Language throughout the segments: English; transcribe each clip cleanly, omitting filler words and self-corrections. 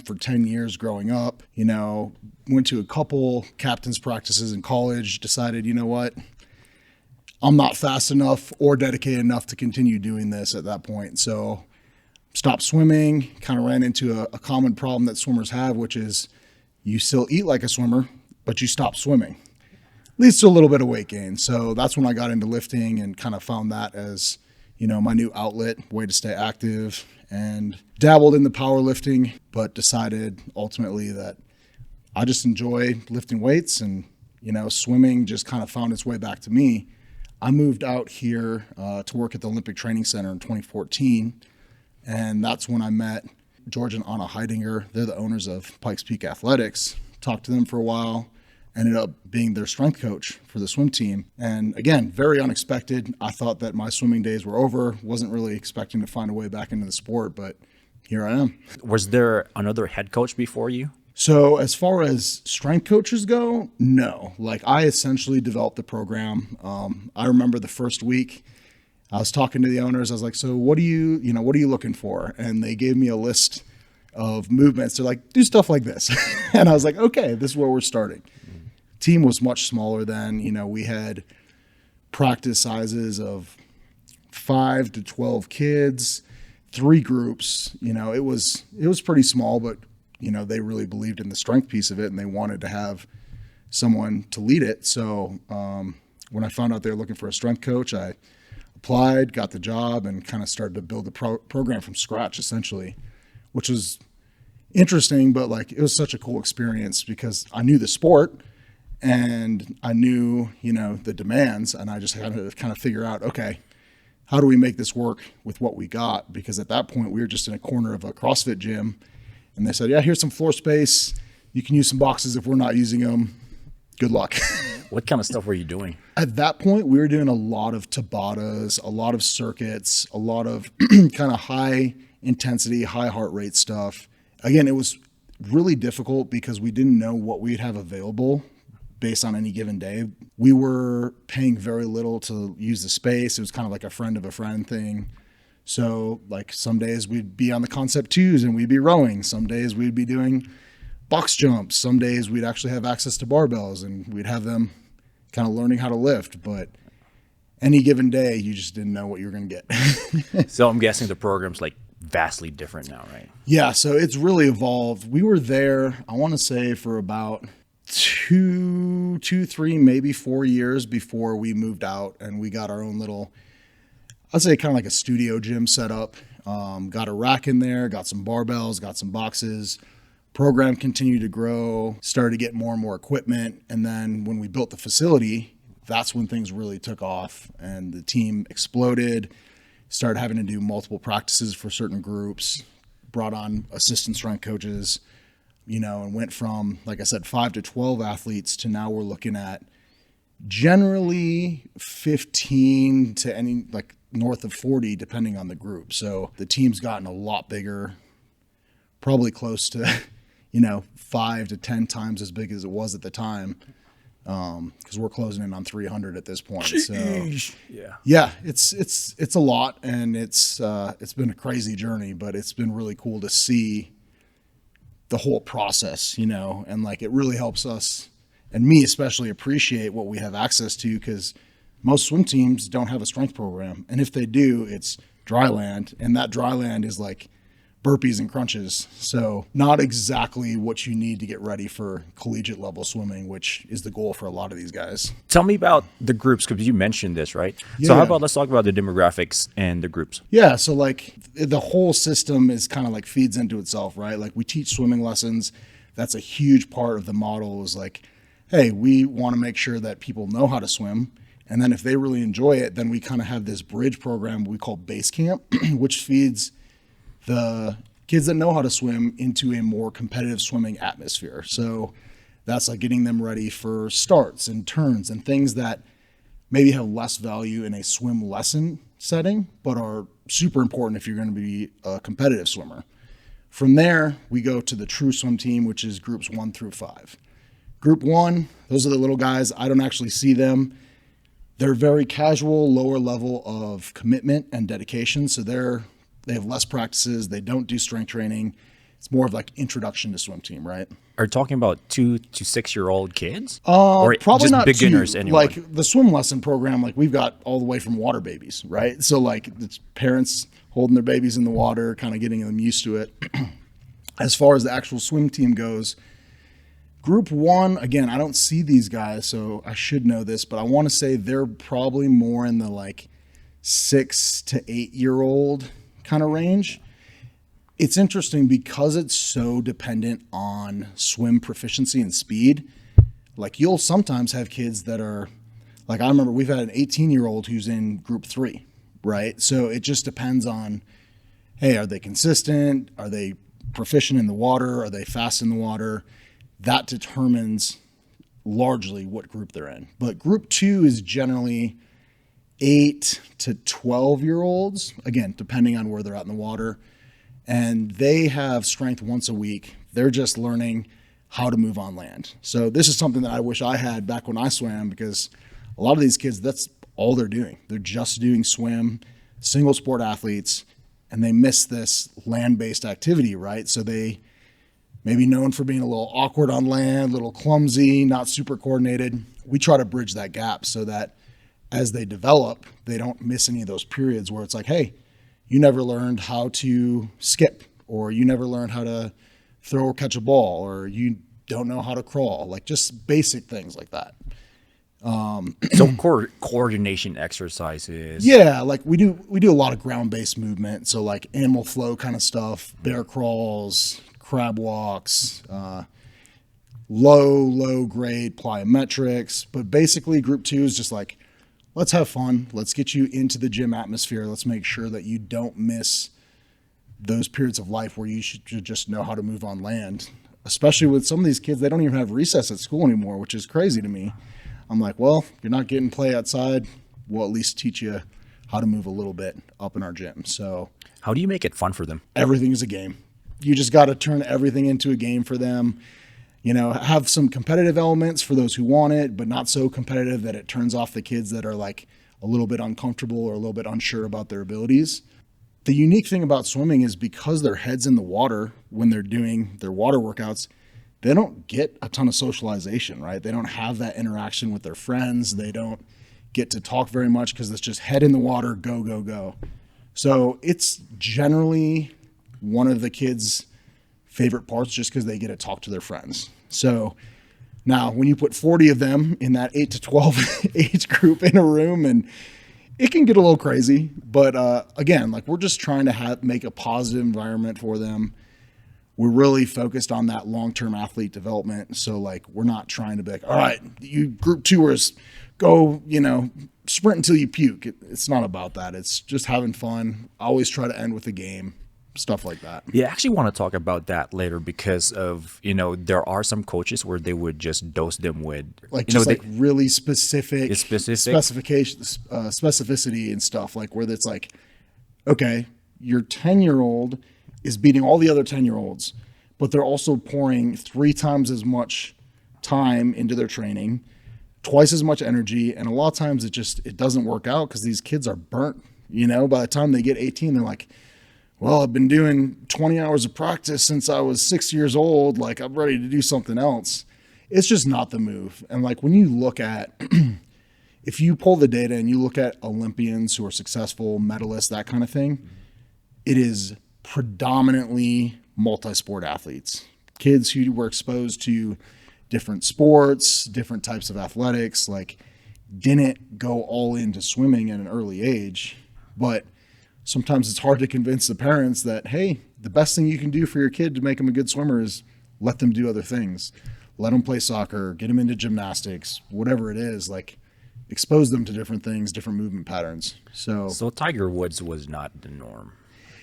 for 10 years growing up, went to a couple captain's practices in college, decided, you know what, I'm not fast enough or dedicated enough to continue doing this at that point. So stopped swimming, kind of ran into a common problem that swimmers have, which is you still eat like a swimmer, but you stop swimming. Leads to a little bit of weight gain. So that's when I got into lifting and kind of found that as, my new outlet, way to stay active, and dabbled in the powerlifting, but decided ultimately that I just enjoy lifting weights, and, swimming just kind of found its way back to me. I moved out here to work at the Olympic Training Center in 2014, and that's when I met George and Anna Heidinger. They're the owners of Pikes Peak Athletics. Talked to them for a while, ended up being their strength coach for the swim team. And again, very unexpected. I thought that my swimming days were over. Wasn't really expecting to find a way back into the sport, but here I am. Was there another head coach before you? So as far as strength coaches go, no. I essentially developed the program. I remember the first week I was talking to the owners. I was like, so what are you looking for? And they gave me a list of movements. They're like, do stuff like this. And I was like, okay, this is where we're starting. Team was much smaller then. We had practice sizes of 5 to 12 kids, 3 groups. It was pretty small, but they really believed in the strength piece of it, and they wanted to have someone to lead it. So when I found out they were looking for a strength coach, I applied, got the job, and kind of started to build the program from scratch, essentially, which was interesting, but it was such a cool experience because I knew the sport and I knew, the demands, and I just had to kind of figure out, okay, how do we make this work with what we got? Because at that point we were just in a corner of a CrossFit gym, and they said, yeah, here's some floor space. You can use some boxes if we're not using them. Good luck. What kind of stuff were you doing? At that point, we were doing a lot of Tabatas, a lot of circuits, a lot of kind of high intensity, high heart rate stuff. Again, it was really difficult because we didn't know what we'd have available based on any given day. We were paying very little to use the space. It was kind of like a friend of a friend thing. So some days we'd be on the concept twos and we'd be rowing. Some days we'd be doing box jumps. Some days we'd actually have access to barbells and we'd have them kind of learning how to lift. But any given day, you just didn't know what you were going to get. So I'm guessing the program's vastly different now, right? Yeah, so it's really evolved. We were there, I want to say, for about 2, 3, maybe 4 years before we moved out and we got our own little, I'd say kind of like a studio gym set up. Got a rack in there, got some barbells, got some boxes. Program continued to grow, started to get more and more equipment. And then when we built the facility, that's when things really took off and the team exploded, started having to do multiple practices for certain groups, brought on assistant strength coaches, and went from, like I said, 5 to 12 athletes to now we're looking at generally 15 to any north of 40, depending on the group. So the team's gotten a lot bigger, probably close to, 5 to 10 times as big as it was at the time. Because we're closing in on 300 at this point. So yeah, it's a lot, and it's been a crazy journey, but it's been really cool to see the whole process, and it really helps us and me especially appreciate what we have access to, because most swim teams don't have a strength program. And if they do, it's dry land, and that dry land is burpees and crunches. So not exactly what you need to get ready for collegiate level swimming, which is the goal for a lot of these guys. Tell me about the groups, because you mentioned this, right? Yeah. So how about let's talk about the demographics and the groups. Yeah. So the whole system is kind of feeds into itself, right? We teach swimming lessons. That's a huge part of the model is hey, we want to make sure that people know how to swim. And then if they really enjoy it, then we kind of have this bridge program we call Base Camp, which feeds the kids that know how to swim into a more competitive swimming atmosphere. So that's getting them ready for starts and turns and things that maybe have less value in a swim lesson setting, but are super important if you're going to be a competitive swimmer. From there, we go to the true swim team, which is groups 1 through 5. Group 1, those are the little guys. I don't actually see them. They're very casual, lower level of commitment and dedication. So they have less practices. They don't do strength training. It's more of like introduction to swim team, right? Are you talking about 2 to 6-year-old kids? Or Probably just not beginners, two. anyone? Like the swim lesson program, like we've got all the way from water babies, right? So like it's parents holding their babies in the water, kind of getting them used to it. As far as the actual swim team goes, group 1, again, I don't see these guys, so I should know this, but I want to say they're probably more in the like 6 to 8-year-old kind of range. It's interesting because it's so dependent on swim proficiency and speed. Like you'll sometimes have kids that are like, I remember we've had an 18-year-old who's in group 3, right? So it just depends on, hey, are they consistent? Are they proficient in the water? Are they fast in the water? That determines largely what group they're in. But group 2 is generally 8 to 12-year-olds, again, depending on where they're at in the water. And they have strength once a week. They're just learning how to move on land. So this is something that I wish I had back when I swam, because a lot of these kids, that's all they're doing. They're just doing swim, single sport athletes, and they miss this land-based activity, right? So they may be known for being a little awkward on land, a little clumsy, not super coordinated. We try to bridge that gap so that as they develop, they don't miss any of those periods where it's like, hey, you never learned how to skip, or you never learned how to throw or catch a ball, or you don't know how to crawl, like just basic things like that. So coordination exercises. Yeah, like we do a lot of ground-based movement. So like animal flow kind of stuff, bear crawls, crab walks, low grade plyometrics. But basically group 2 is just like, let's have fun. Let's get you into the gym atmosphere. Let's make sure that you don't miss those periods of life where you should just know how to move on land, especially with some of these kids. They don't even have recess at school anymore, which is crazy to me. I'm like, well, you're not getting play outside. We'll at least teach you how to move a little bit up in our gym. So How do you make it fun for them? everything is a game. You just got to turn everything into a game for them. You know, have some competitive elements for those who want it, but not so competitive that it turns off the kids that are like a little bit uncomfortable or a little bit unsure about their abilities. The unique thing about swimming is because their head's in the water when they're doing their water workouts, they don't get a ton of socialization, right? They don't have that interaction with their friends. They don't get to talk very much because it's just head in the water, go, go, go. So it's generally one of the kids' favorite parts just because they get to talk to their friends. So now when you put 40 of them in that 8 to 12 age group in a room, and it can get a little crazy, but again, like we're just trying to make a positive environment for them. We're really focused on that long-term athlete development. So like, we're not trying to be like, all right, you group 2ers, go, sprint until you puke. It's not about that. It's just having fun. I always try to end with a game, stuff like that. Yeah, I actually want to talk about that later because of, there are some coaches where they would just dose them with, Like just like really specific specificity and stuff, like where it's like, okay, your 10-year-old is beating all the other 10-year-olds, but they're also pouring 3 times as much time into their training, twice as much energy. And a lot of times it doesn't work out because these kids are burnt. By the time they get 18, they're like, well, I've been doing 20 hours of practice since I was 6 years old. Like, I'm ready to do something else. It's just not the move. And like, when you look at, if you pull the data and you look at Olympians who are successful, medalists, that kind of thing, it is predominantly multi-sport athletes, kids who were exposed to different sports, different types of athletics, like didn't go all into swimming at an early age. But sometimes it's hard to convince the parents that, hey, the best thing you can do for your kid to make them a good swimmer is let them do other things. Let them play soccer, get them into gymnastics, whatever it is, like expose them to different things, different movement patterns. So Tiger Woods was not the norm.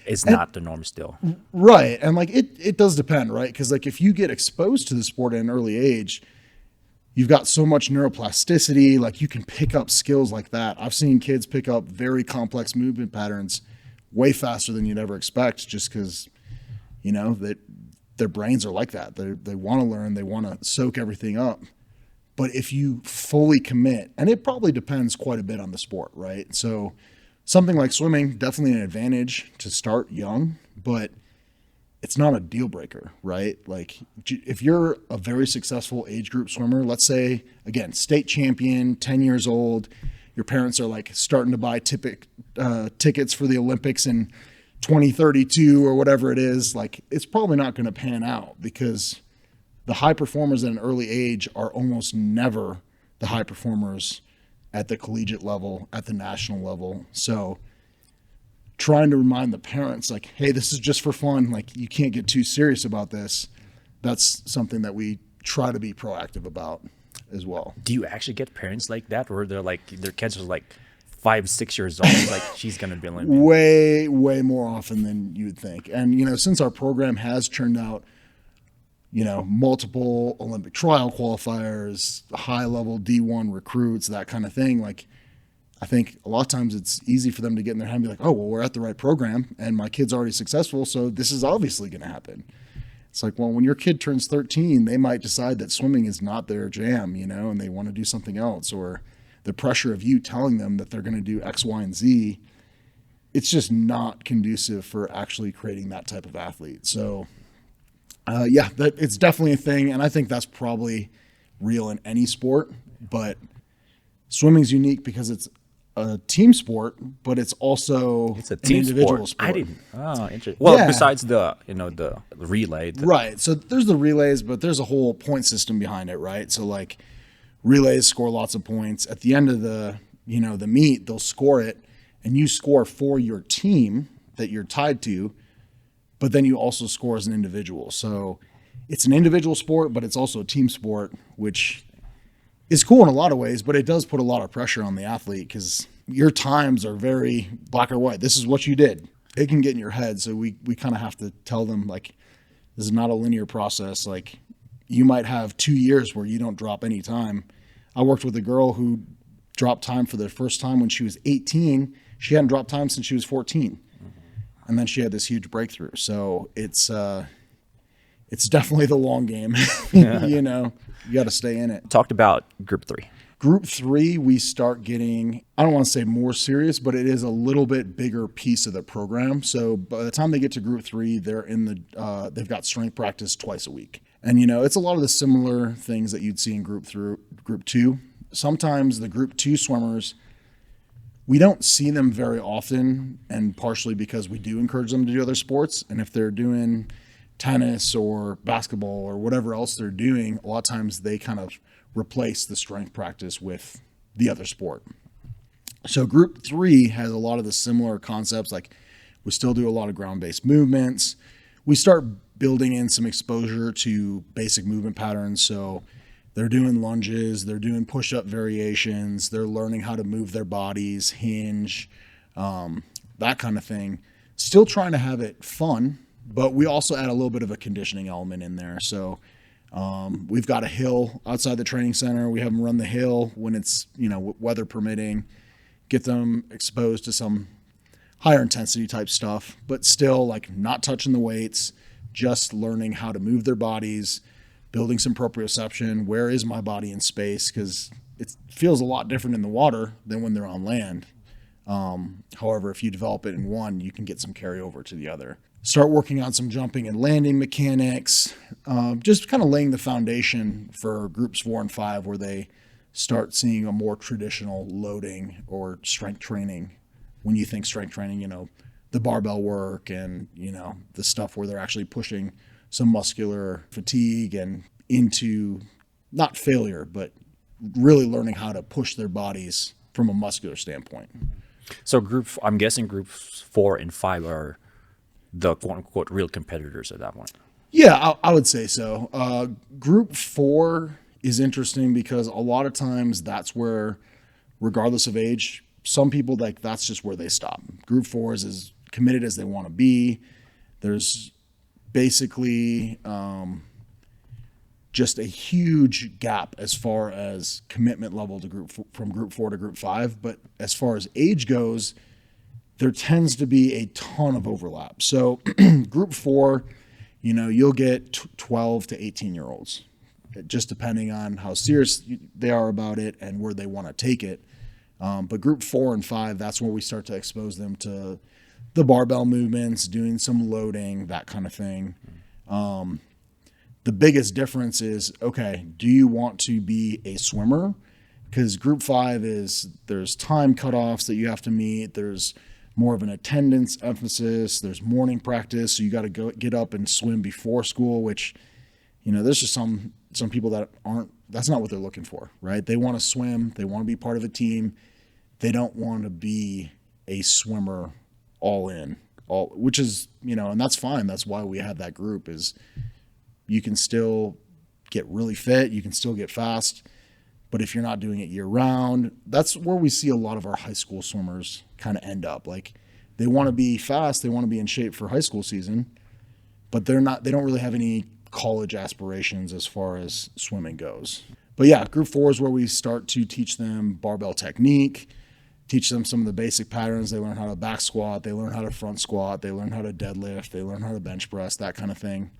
It's not the norm still. Right. And like it does depend, right? Because like if you get exposed to the sport at an early age, you've got so much neuroplasticity, like you can pick up skills like that. I've seen kids pick up very complex movement patterns way faster than you'd ever expect, just because, that their brains are like that. They want to learn, they want to soak everything up. But if you fully commit, and it probably depends quite a bit on the sport, right? So something like swimming, definitely an advantage to start young, but it's not a deal breaker, right? Like if you're a very successful age group swimmer, let's say, again, state champion, 10 years old, your parents are like starting to buy tickets for the Olympics in 2032 or whatever it is, like it's probably not going to pan out because the high performers at an early age are almost never the high performers at the collegiate level, at the national level. So trying to remind the parents like, hey, this is just for fun. Like you can't get too serious about this. That's something that we try to be proactive about as well. Do you actually get parents like that, or they're like their kids are like 5, 6 years old, like she's gonna be Olympian? Way more often than you would think. And since our program has churned out multiple Olympic trial qualifiers, high level D1 recruits, that kind of thing, like I think a lot of times it's easy for them to get in their head and be like, oh, well, we're at the right program and my kid's already successful, so this is obviously going to happen. It's like, well, when your kid turns 13, they might decide that swimming is not their jam, and they want to do something else, or the pressure of you telling them that they're going to do X, Y, and Z, it's just not conducive for actually creating that type of athlete. So, it's definitely a thing, and I think that's probably real in any sport, but swimming's unique because it's a team sport, but it's also It's a team individual sport. I didn't. Oh, interesting. Well, Yeah. besides the relay, Right. So there's the relays, but there's a whole point system behind it, right? So like relays score lots of points. At the end of the meet, they'll score it and you score for your team that you're tied to, but then you also score as an individual. So it's an individual sport, but it's also a team sport, which is cool in a lot of ways, but it does put a lot of pressure on the athlete because your times are very black or white. This is what you did. It can get in your head. So we kind of have to tell them like, this is not a linear process. Like you might have 2 years where you don't drop any time. I worked with a girl who dropped time for the first time when she was 18. She hadn't dropped time since she was 14. And then she had this huge breakthrough. So it's definitely the long game. You got to stay in it. talked about group 3. Group 3, we start getting, I don't want to say more serious, but it is a little bit bigger piece of the program. So by the time they get to group 3, they're they've got strength practice twice a week. And it's a lot of the similar things that you'd see in group 2. Sometimes the group 2 swimmers, we don't see them very often, and partially because we do encourage them to do other sports. And if they're doing tennis or basketball or whatever else they're doing, a lot of times they kind of replace the strength practice with the other sport. So group 3 has a lot of the similar concepts. Like we still do a lot of ground-based movements. We start building in some exposure to basic movement patterns. So they're doing lunges, they're doing push-up variations, they're learning how to move their bodies, hinge, that kind of thing. Still trying to have it fun, but we also add a little bit of a conditioning element in there. So we've got a hill outside the training center. We have them run the hill when it's, weather permitting, get them exposed to some higher intensity type stuff, but still like not touching the weights, just learning how to move their bodies, building some proprioception. Where is my body in space? Because it feels a lot different in the water than when they're on land. However, if you develop it in one, you can get some carryover to the other. Start working on some jumping and landing mechanics, just kind of laying the foundation for groups 4 and 5, where they start seeing a more traditional loading or strength training. When you think strength training, the barbell work and, the stuff where they're actually pushing some muscular fatigue and into not failure, but really learning how to push their bodies from a muscular standpoint. So I'm guessing groups 4 and 5 are the quote unquote real competitors at that point. Yeah, I would say so. Group 4 is interesting because a lot of times that's where, regardless of age, some people that's just where they stop. Group 4 is as committed as they want to be. There's basically just a huge gap as far as commitment level to from group 4 to group 5. But as far as age goes, there tends to be a ton of overlap. So group 4, you'll get 12 to 18 year olds, just depending on how serious they are about it and where they want to take it. But group 4 and 5, that's where we start to expose them to the barbell movements, doing some loading, that kind of thing. The biggest difference is, okay, do you want to be a swimmer? Because group 5 there's time cutoffs that you have to meet. There's more of an attendance emphasis. There's morning practice. So you got to get up and swim before school, which, there's just some people that that's not what they're looking for, right? They want to swim. They want to be part of a team. They don't want to be a swimmer all in, which is, and that's fine. That's why we have that group is you can still get really fit. You can still get fast. But if you're not doing it year round, that's where we see a lot of our high school swimmers kind of end up. Like they want to be fast. They want to be in shape for high school season, but they don't really have any college aspirations as far as swimming goes. But yeah, group 4 is where we start to teach them barbell technique, teach them some of the basic patterns. They learn how to back squat. They learn how to front squat. They learn how to deadlift. They learn how to bench press, that kind of thing.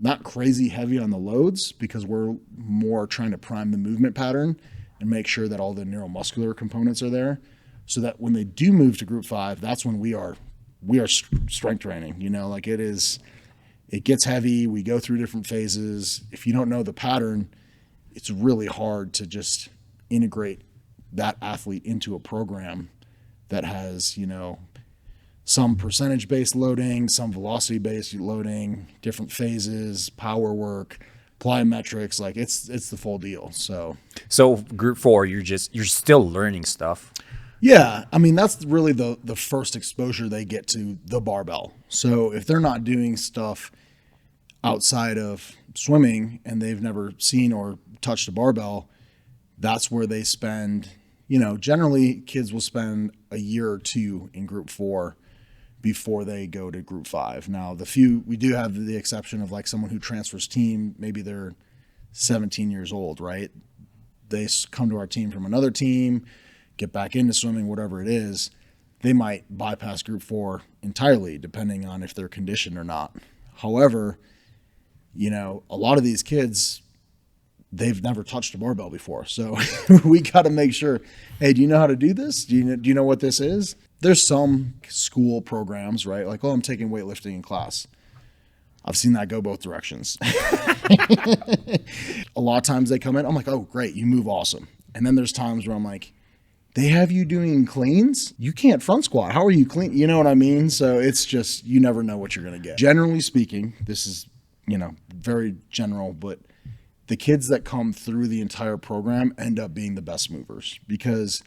Not crazy heavy on the loads because we're more trying to prime the movement pattern and make sure that all the neuromuscular components are there so that when they do move to group 5, that's when we are strength training, like it gets heavy. We go through different phases. If you don't know the pattern, it's really hard to just integrate that athlete into a program that has, some percentage-based loading, some velocity-based loading, different phases, power work, plyometrics. Like it's the full deal. So group 4, you're still learning stuff. Yeah, I mean that's really the first exposure they get to the barbell. So if they're not doing stuff outside of swimming and they've never seen or touched a barbell, that's where they spend. Generally kids will spend a year or two in group 4 before they go to group 5. Now, we do have the exception of like someone who transfers team, maybe they're 17 years old, right? They come to our team from another team, get back into swimming, whatever it is. They might bypass group 4 entirely, depending on if they're conditioned or not. However, a lot of these kids, they've never touched a barbell before. So we got to make sure, hey, do you know how to do this? Do you know what this is? There's some school programs, right? Like, I'm taking weightlifting in class. I've seen that go both directions. A lot of times they come in, I'm like, oh, great, you move awesome. And then there's times where I'm like, they have you doing cleans? You can't front squat. How are you clean? You know what I mean? So it's just, you never know what you're going to get. Generally speaking, this is, very general, but the kids that come through the entire program end up being the best movers because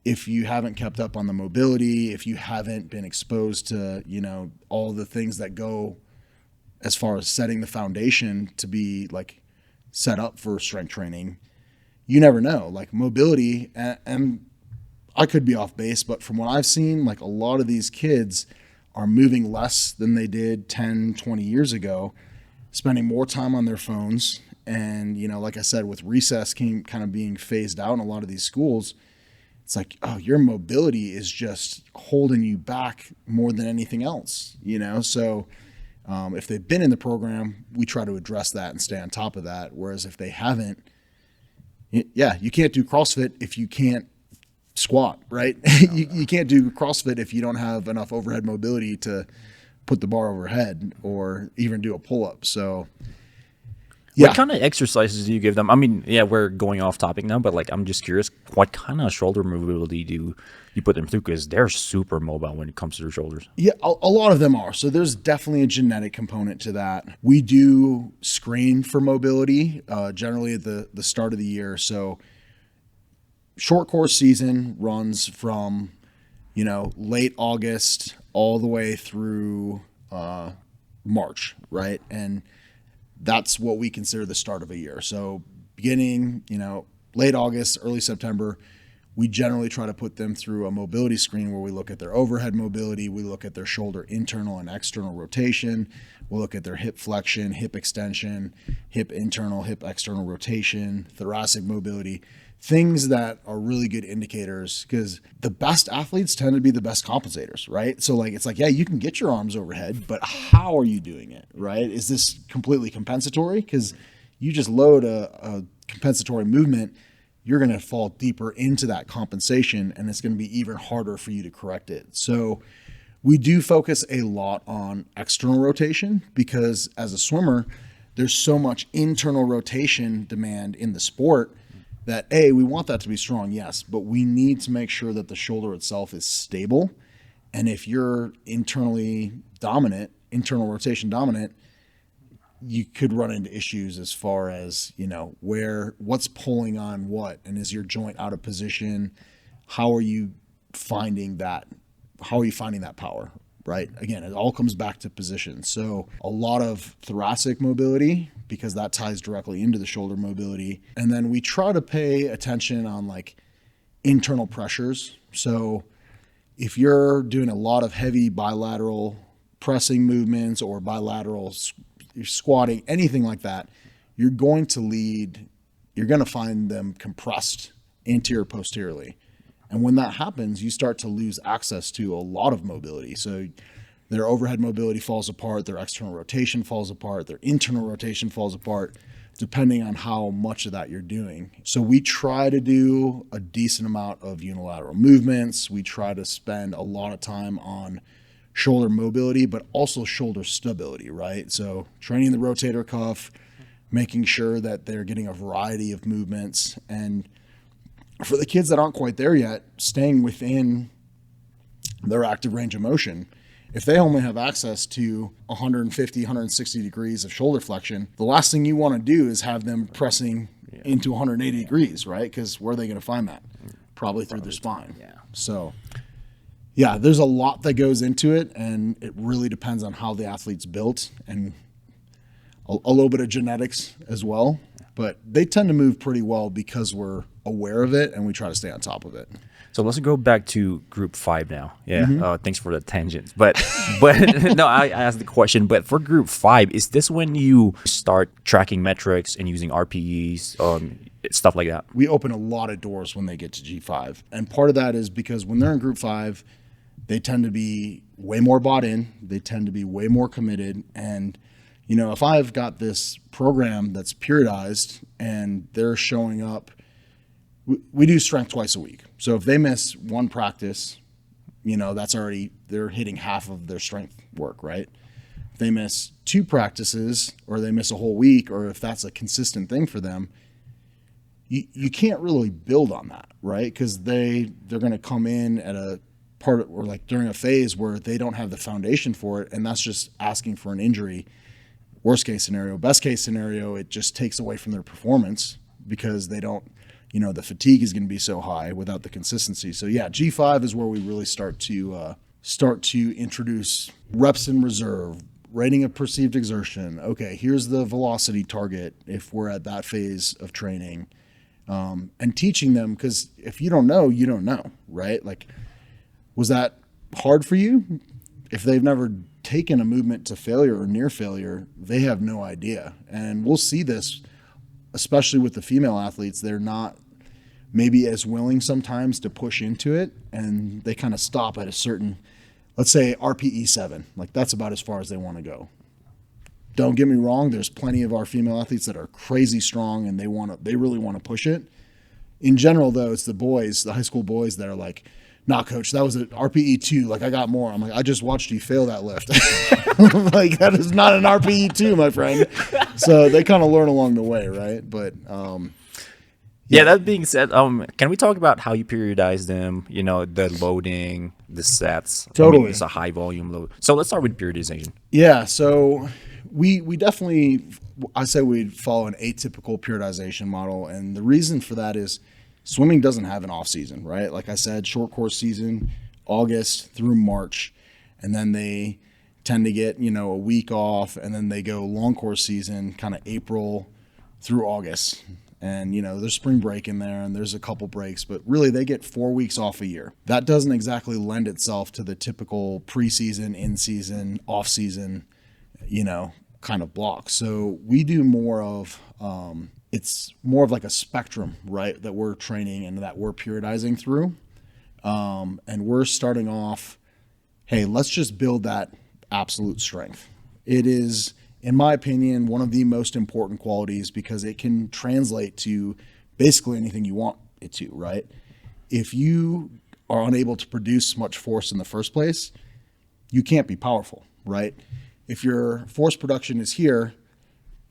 if you haven't kept up on the mobility, if you haven't been exposed to, all the things that go as far as setting the foundation to be like set up for strength training, you never know. Like mobility, and I could be off base, but from what I've seen, like a lot of these kids are moving less than they did 10, 20 years ago, spending more time on their phones. And, like I said, with recess kind of being phased out in a lot of these schools, it's like, oh, your mobility is just holding you back more than anything else, So if they've been in the program, we try to address that and stay on top of that. Whereas if they haven't, you can't do CrossFit if you can't squat, right? You can't do CrossFit if you don't have enough overhead mobility to put the bar overhead or even do a pull-up. So what kind of exercises do you give them? I mean, we're going off topic now, but like I'm just curious, what kind of shoulder mobility do you put them through? Because they're super mobile when it comes to their shoulders. Yeah, a lot of them are. So there's definitely a genetic component to that. We do screen for mobility generally at the start of the year. So short course season runs from, late August all the way through March, right? And that's what we consider the start of a year. So beginning, late August, early September, we generally try to put them through a mobility screen where we look at their overhead mobility, we look at their shoulder internal and external rotation, we'll look at their hip flexion, hip extension, hip internal, hip external rotation, thoracic mobility, things that are really good indicators because the best athletes tend to be the best compensators, right? So like, it's like, you can get your arms overhead, but how are you doing it, right? Is this completely compensatory? Because you just load a compensatory movement, you're going to fall deeper into that compensation, and it's going to be even harder for you to correct it. So we do focus a lot on external rotation, because as a swimmer, there's so much internal rotation demand in the sport that we want that to be strong, yes, but we need to make sure that the shoulder itself is stable. And if you're internal rotation dominant, you could run into issues as far as, what's pulling on what, and is your joint out of position? How are you finding that power, right? Again, it all comes back to position. So a lot of thoracic mobility, because that ties directly into the shoulder mobility. And then we try to pay attention on like internal pressures. So if you're doing a lot of heavy bilateral pressing movements or bilateral squatting, anything like that, you're going to find them compressed anterior posteriorly. And when that happens, you start to lose access to a lot of mobility. So their overhead mobility falls apart, their external rotation falls apart, their internal rotation falls apart, depending on how much of that you're doing. So we try to do a decent amount of unilateral movements. We try to spend a lot of time on shoulder mobility, but also shoulder stability, right? So training the rotator cuff, making sure that they're getting a variety of movements. And for the kids that aren't quite there yet, staying within their active range of motion. If they only have access to 150, 160 degrees of shoulder flexion, the last thing you want to do is have them pressing into 180 degrees, right? Because where are they going to find that? Probably through their spine. Yeah. So there's a lot that goes into it, and it really depends on how the athlete's built and a little bit of genetics as well. But they tend to move pretty well because we're aware of it and we try to stay on top of it. So let's go back to group 5 now. Yeah. Thanks for the tangent. But no, I asked the question. But for group 5, is this when you start tracking metrics and using RPEs, stuff like that? We open a lot of doors when they get to G5. And part of that is because when they're in group 5, they tend to be way more bought in. They tend to be way more committed. And, if I've got this program that's periodized and they're showing up, we do strength twice a week. So if they miss one practice, that's already, they're hitting half of their strength work, right? If they miss 2 practices or they miss a whole week, or if that's a consistent thing for them, you can't really build on that, right? Because they're going to come in at a part or like during a phase where they don't have the foundation for it. And that's just asking for an injury. Worst case scenario. Best case scenario, it just takes away from their performance because they don't, the fatigue is going to be so high without the consistency. So G5 is where we really start to introduce reps in reserve, rating of perceived exertion. Okay, here's the velocity target if we're at that phase of training, and teaching them, because if you don't know, you don't know, right? Like, was that hard for you? If they've never taken a movement to failure or near failure, they have no idea. And we'll see this, especially with the female athletes. They're not maybe as willing sometimes to push into it, and they kind of stop at a certain, let's say RPE 7. Like, that's about as far as they want to go. Don't get me wrong, there's plenty of our female athletes that are crazy strong and they really want to push it. In general though, it's the boys, the high school boys, that are like, nah, coach, that was an RPE 2. Like, I got more. I'm like, I just watched you fail that lift. Like, that is not an RPE 2, my friend. So they kind of learn along the way, right? But that being said, can we talk about how you periodize them? The loading, the sets. Totally. It's a high volume load. So let's start with periodization. Yeah. So we definitely, I say we follow an atypical periodization model. And the reason for that is swimming doesn't have an off season, right? Like I said, short course season, August through March, and then they tend to get, a week off, and then they go long course season kind of April through August. And, there's spring break in there and there's a couple breaks, but really they get 4 weeks off a year. That doesn't exactly lend itself to the typical preseason, in-season, off-season, kind of block. So we do more of, it's more of like a spectrum, right, that we're training and that we're periodizing through. And we're starting off, hey, let's just build that absolute strength. It is, in my opinion, one of the most important qualities because it can translate to basically anything you want it to, right? If you are unable to produce much force in the first place, you can't be powerful, right? If your force production is here,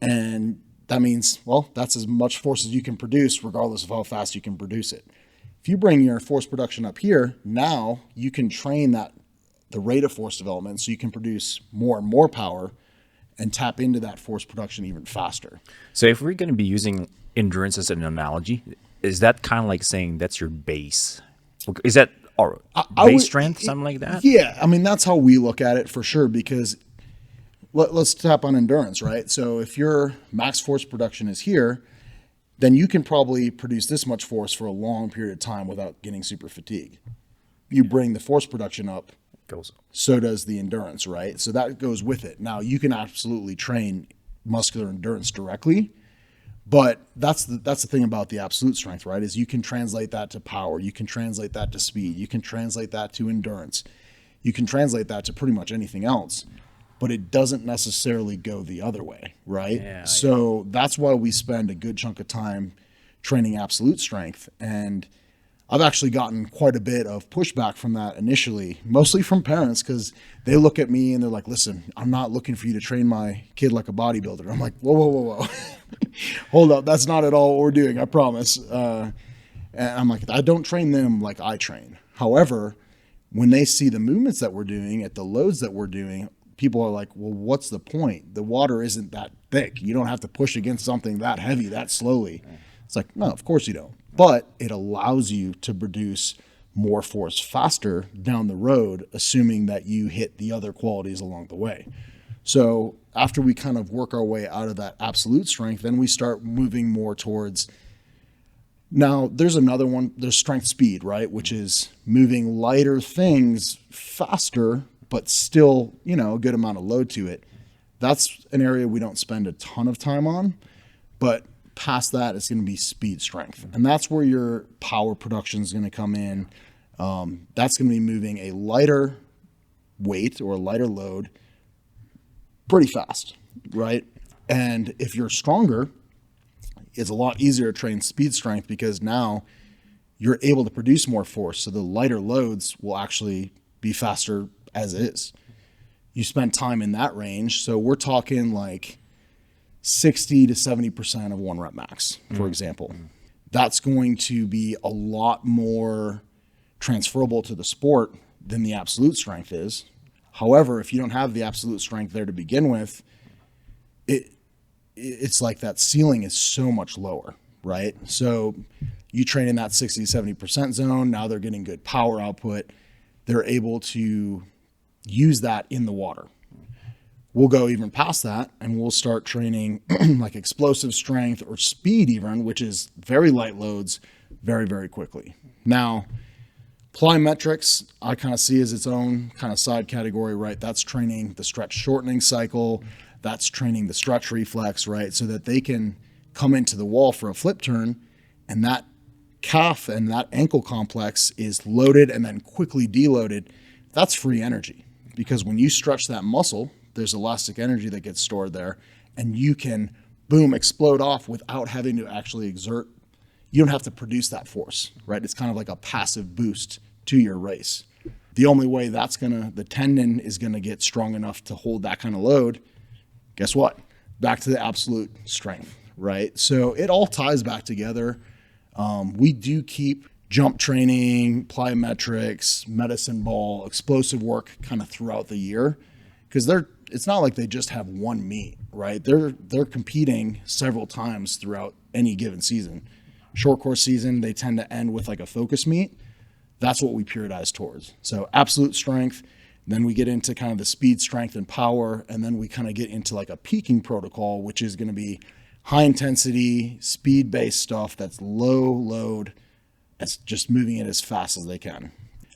and that means, well, that's as much force as you can produce regardless of how fast you can produce it. If you bring your force production up here, now you can train the rate of force development so you can produce more and more power and tap into that force production even faster. So if we're going to be using endurance as an analogy, is that kind of like saying that's your base? Is that or base strength, something like that? Yeah, I mean, that's how we look at it for sure, because let's tap on endurance, right? So if your max force production is here, then you can probably produce this much force for a long period of time without getting super fatigued. You bring the force production up, so does the endurance, right? So that goes with it. Now, you can absolutely train muscular endurance directly, but that's the thing about the absolute strength, right? Is you can translate that to power, you can translate that to speed, you can translate that to endurance, you can translate that to pretty much anything else, but it doesn't necessarily go the other way, right? Yeah, so that's why we spend a good chunk of time training absolute strength. And I've actually gotten quite a bit of pushback from that initially, mostly from parents, because they look at me and they're like, listen, I'm not looking for you to train my kid like a bodybuilder. I'm like, whoa. Hold up. That's not at all what we're doing, I promise. And I'm like, I don't train them like I train. However, when they see the movements that we're doing at the loads that we're doing, people are like, well, what's the point? The water isn't that thick. You don't have to push against something that heavy, that slowly. It's like, no, of course you don't. But it allows you to produce more force faster down the road, assuming that you hit the other qualities along the way. So after we kind of work our way out of that absolute strength, then we start moving more towards, now there's another one, there's strength speed, right? Which is moving lighter things faster, but still, a good amount of load to it. That's an area we don't spend a ton of time on, but past that, it's going to be speed strength. And that's where your power production is going to come in. That's going to be moving a lighter weight or a lighter load pretty fast, right? And if you're stronger, it's a lot easier to train speed strength because now you're able to produce more force. So the lighter loads will actually be faster as is. You spend time in that range. So we're talking like 60 to 70% of one rep max, for example. That's going to be a lot more transferable to the sport than the absolute strength is. However, if you don't have the absolute strength there to begin with, it's like that ceiling is so much lower, right? So you train in that 60 to 70% zone. Now they're getting good power output. They're able to use that in the water. We'll go even past that and we'll start training like explosive strength or speed even, which is very light loads very, very quickly. Now, plyometrics, I kind of see as its own kind of side category, right? That's training the stretch shortening cycle. That's training the stretch reflex, right? So that they can come into the wall for a flip turn and that calf and that ankle complex is loaded and then quickly deloaded. That's free energy because when you stretch that muscle, there's elastic energy that gets stored there and you can, boom, explode off without having to actually exert. You don't have to produce that force, right? It's kind of like a passive boost to your race. The only way the tendon is going to get strong enough to hold that kind of load, guess what? Back to the absolute strength, right? So it all ties back together. We do keep jump training, plyometrics, medicine ball, explosive work kind of throughout the year because it's not like they just have one meet, right? They're competing several times throughout any given season. Short course season, they tend to end with like a focus meet. That's what we periodize towards. So absolute strength, then we get into kind of the speed, strength, and power, and then we kind of get into like a peaking protocol, which is going to be high intensity, speed-based stuff that's low load. It's just moving it as fast as they can.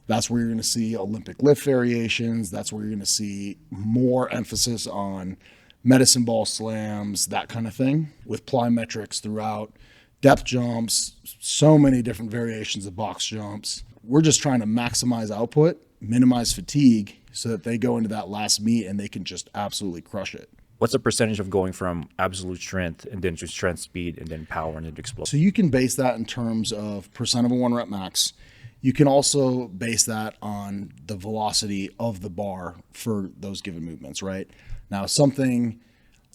That's where you're going to see Olympic lift variations. That's where you're going to see more emphasis on medicine ball slams, that kind of thing, with plyometrics throughout, depth jumps, so many different variations of box jumps. We're just trying to maximize output, minimize fatigue, so that they go into that last meet and they can just absolutely crush it. what's the percentage of going from absolute strength and then to strength, speed, and then power and then explosive? So you can base that in terms of percent of a 1 rep max. You can also base that on the velocity of the bar for those given movements, right? Now, something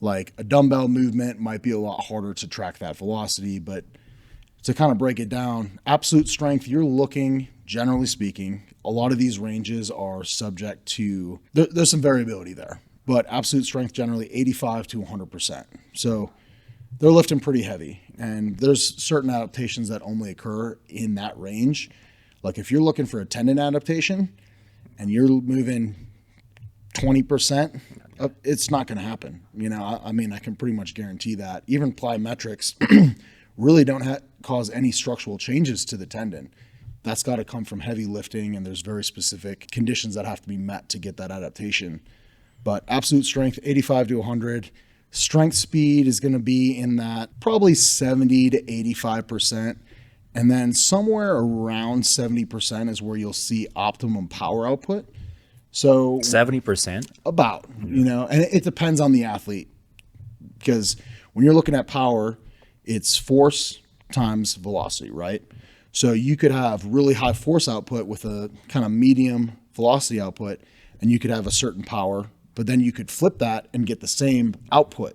like a dumbbell movement might be a lot harder to track that velocity, but to kind of break it down, absolute strength, you're looking, generally speaking, a lot of these ranges are subject to, there's some variability there, but absolute strength generally 85 to 100%. So they're lifting pretty heavy, and there's certain adaptations that only occur in that range. Like if you're looking for a tendon adaptation and you're moving 20%, it's not going to happen. You know, I mean, I can pretty much guarantee that. Even plyometrics really don't cause any structural changes to the tendon. That's got to come from heavy lifting, and there's very specific conditions that have to be met to get that adaptation. But absolute strength, 85 to 100. Strength speed is going to be in that probably 70 to 85%. And then somewhere around 70% is where you'll see optimum power output. So 70%? About, you know, and it depends on the athlete, because when you're looking at power, it's force times velocity, right? So you could have really high force output with a kind of medium velocity output, and you could have a certain power, but then you could flip that and get the same output.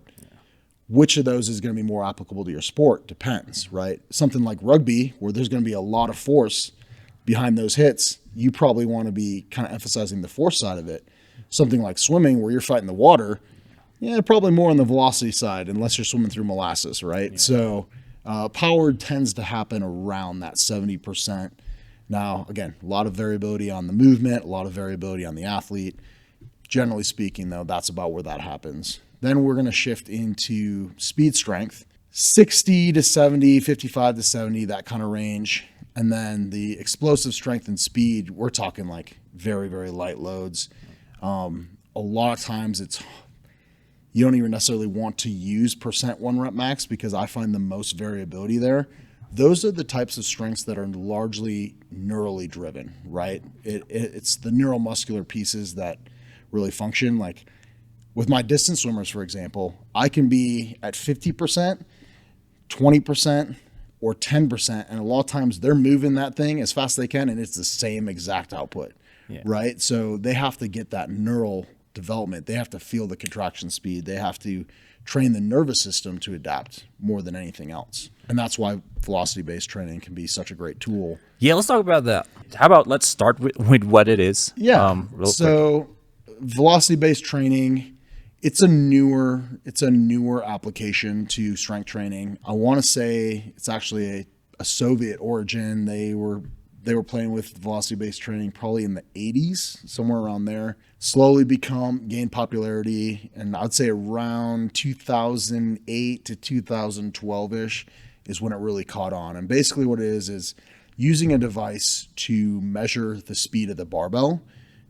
Which of those is going to be more applicable to your sport depends, right? Something like rugby, where there's going to be a lot of force behind those hits, you probably want to be kind of emphasizing the force side of it. Something like swimming, where you're fighting the water, yeah, probably more on the velocity side, unless you're swimming through molasses, right? Yeah. So power tends to happen around that 70%. Now, again, a lot of variability on the movement, a lot of variability on the athlete. Generally speaking, though, that's about where that happens. Then we're going to shift into speed strength, 60 to 70, 55 to 70, that kind of range. And then the explosive strength and speed, we're talking like very, very light loads. A lot of times you don't even necessarily want to use percent 1 rep max, because I find the most variability there. Those are the types of strengths that are largely neurally driven, right? It's the neuromuscular pieces that really function. Like with my distance swimmers, for example, I can be at 50%, 20%, or 10%. And a lot of times they're moving that thing as fast as they can, and it's the same exact output, right? So they have to get that neural development. They have to feel the contraction speed. They have to train the nervous system to adapt more than anything else. And that's why velocity-based training can be such a great tool. Yeah, let's talk about that. How about let's start with what it is. Yeah. So velocity-based training, it's a newer application to strength training. I want to say it's actually a Soviet origin. They were playing with velocity-based training probably in the 80s, somewhere around there. Slowly gained popularity, and I'd say around 2008 to 2012-ish is when it really caught on. And basically what it is using a device to measure the speed of the barbell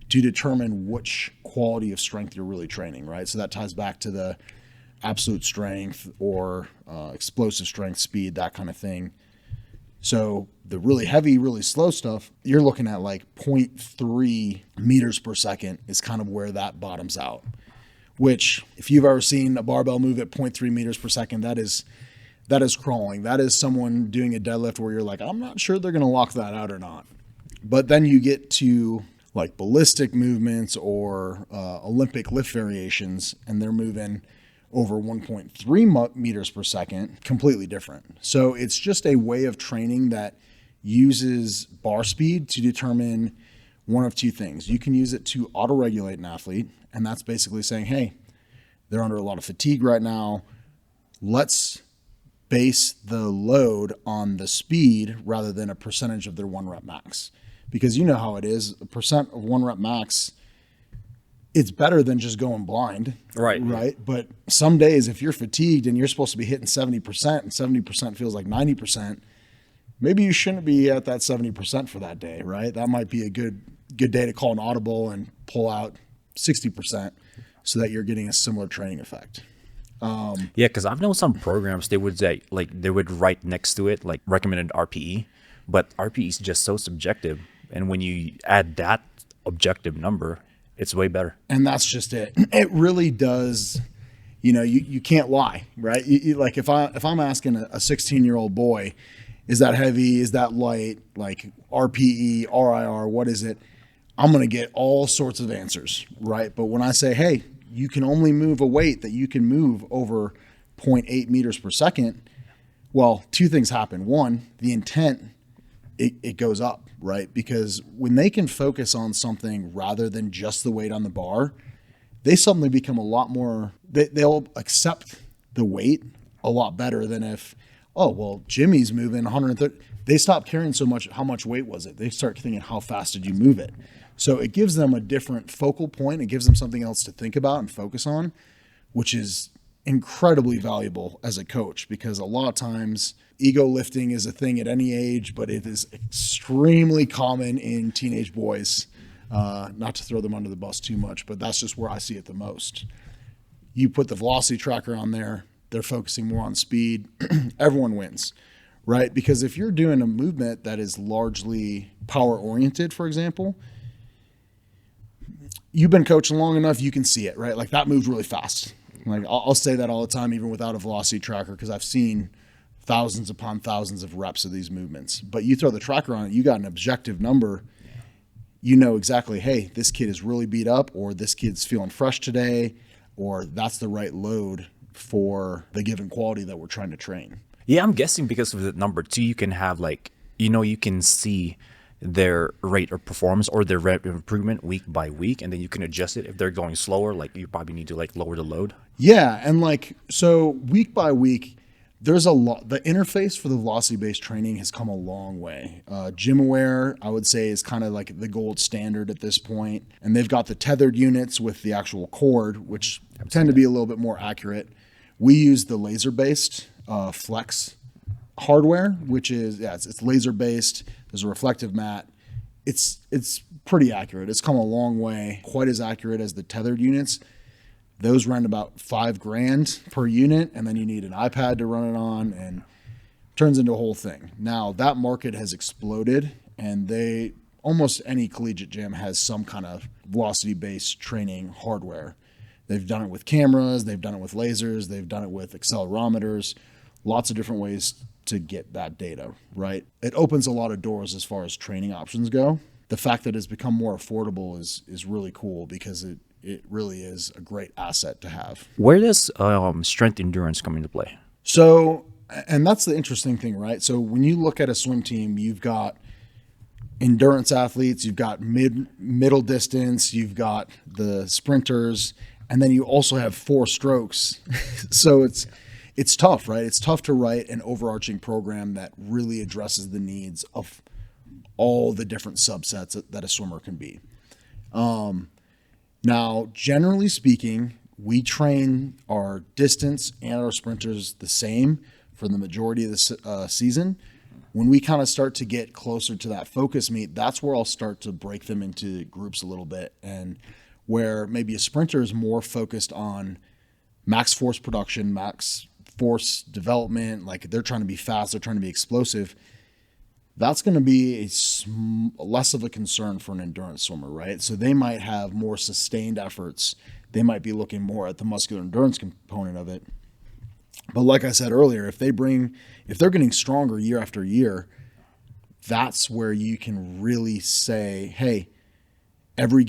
to determine which quality of strength you're really training, right? So that ties back to the absolute strength or explosive strength, speed, that kind of thing. So the really heavy, really slow stuff, you're looking at like 0.3 meters per second is kind of where that bottoms out, which if you've ever seen a barbell move at 0.3 meters per second, that is crawling. That is someone doing a deadlift where you're like, I'm not sure they're going to lock that out or not. But then you get to like ballistic movements or Olympic lift variations, and they're moving over 1.3 meters per second, completely different. So it's just a way of training that uses bar speed to determine one of two things. You can use it to auto-regulate an athlete, and that's basically saying, hey, they're under a lot of fatigue right now. Let's base the load on the speed rather than a percentage of their 1 rep max. Because you know how it is, a percent of 1 rep max, it's better than just going blind. Right. But some days, if you're fatigued and you're supposed to be hitting 70% and 70% feels like 90%, maybe you shouldn't be at that 70% for that day, right? That might be a good day to call an audible and pull out 60% so that you're getting a similar training effect. Yeah, because I've known some programs, they would say, like, they would write next to it, like, recommended RPE, but RPE is just so subjective. And when you add that objective number, it's way better. And that's just it. It really does. you can't lie, right? Like if I'm asking a 16-year-old boy, is that heavy? Is that light? Like RPE, RIR, what is it? I'm going to get all sorts of answers, right? But when I say, hey, you can only move a weight that you can move over 0.8 meters per second, well, two things happen. One, the intent, it goes up, right? Because when they can focus on something rather than just the weight on the bar, they suddenly become a lot more, they'll accept the weight a lot better than if, oh, well, Jimmy's moving 130. They stop caring so much how much weight was it. They start thinking, how fast did you move it? So it gives them a different focal point. It gives them something else to think about and focus on, which is incredibly valuable as a coach, because a lot of times ego lifting is a thing at any age, but it is extremely common in teenage boys. Not to throw them under the bus too much, but that's just where I see it the most. You put the velocity tracker on there, they're focusing more on speed. Everyone wins, right? Because if you're doing a movement that is largely power oriented, for example, you've been coaching long enough, you can see it, right? Like that moved really fast. Like I'll say that all the time, even without a velocity tracker, because I've seen thousands upon thousands of reps of these movements. But you throw the tracker on it, you got an objective number. You know exactly, hey, this kid is really beat up, or this kid's feeling fresh today, or that's the right load for the given quality that we're trying to train. Yeah, I'm guessing because of the number two, you can have like, you can see their rate of performance or their rate of improvement week by week, and then you can adjust it. If they're going slower, like you probably need to like lower the load. Yeah, and like, so week by week, there's a lot, the interface for the velocity-based training has come a long way. GymAware, I would say, is kind of like the gold standard at this point. And they've got the tethered units with the actual cord, which tend to be a little bit more accurate. We use the laser-based Flex hardware, which is, it's laser-based. There's a reflective mat. It's pretty accurate. It's come a long way, quite as accurate as the tethered units. Those run about $5,000 per unit, and then you need an iPad to run it on, and turns into a whole thing. Now that market has exploded, and almost any collegiate gym has some kind of velocity-based training hardware. They've done it with cameras, they've done it with lasers, they've done it with accelerometers, lots of different ways to get that data, right? It opens a lot of doors as far as training options go. The fact that it's become more affordable is really cool, because it really is a great asset to have. Where does strength endurance come into play? So, and that's the interesting thing, right? So when you look at a swim team, you've got endurance athletes, you've got middle distance, you've got the sprinters, and then you also have 4 strokes. So it's tough, right? It's tough to write an overarching program that really addresses the needs of all the different subsets that a swimmer can be. Now, generally speaking, we train our distance and our sprinters the same for the majority of the season. When we kind of start to get closer to that focus meet, that's where I'll start to break them into groups a little bit, and where maybe a sprinter is more focused on max force production, max force development, like they're trying to be fast, they're trying to be explosive. That's going to be less of a concern for an endurance swimmer, right? So they might have more sustained efforts. They might be looking more at the muscular endurance component of it. But like I said earlier, if they're getting stronger year after year, that's where you can really say, hey, any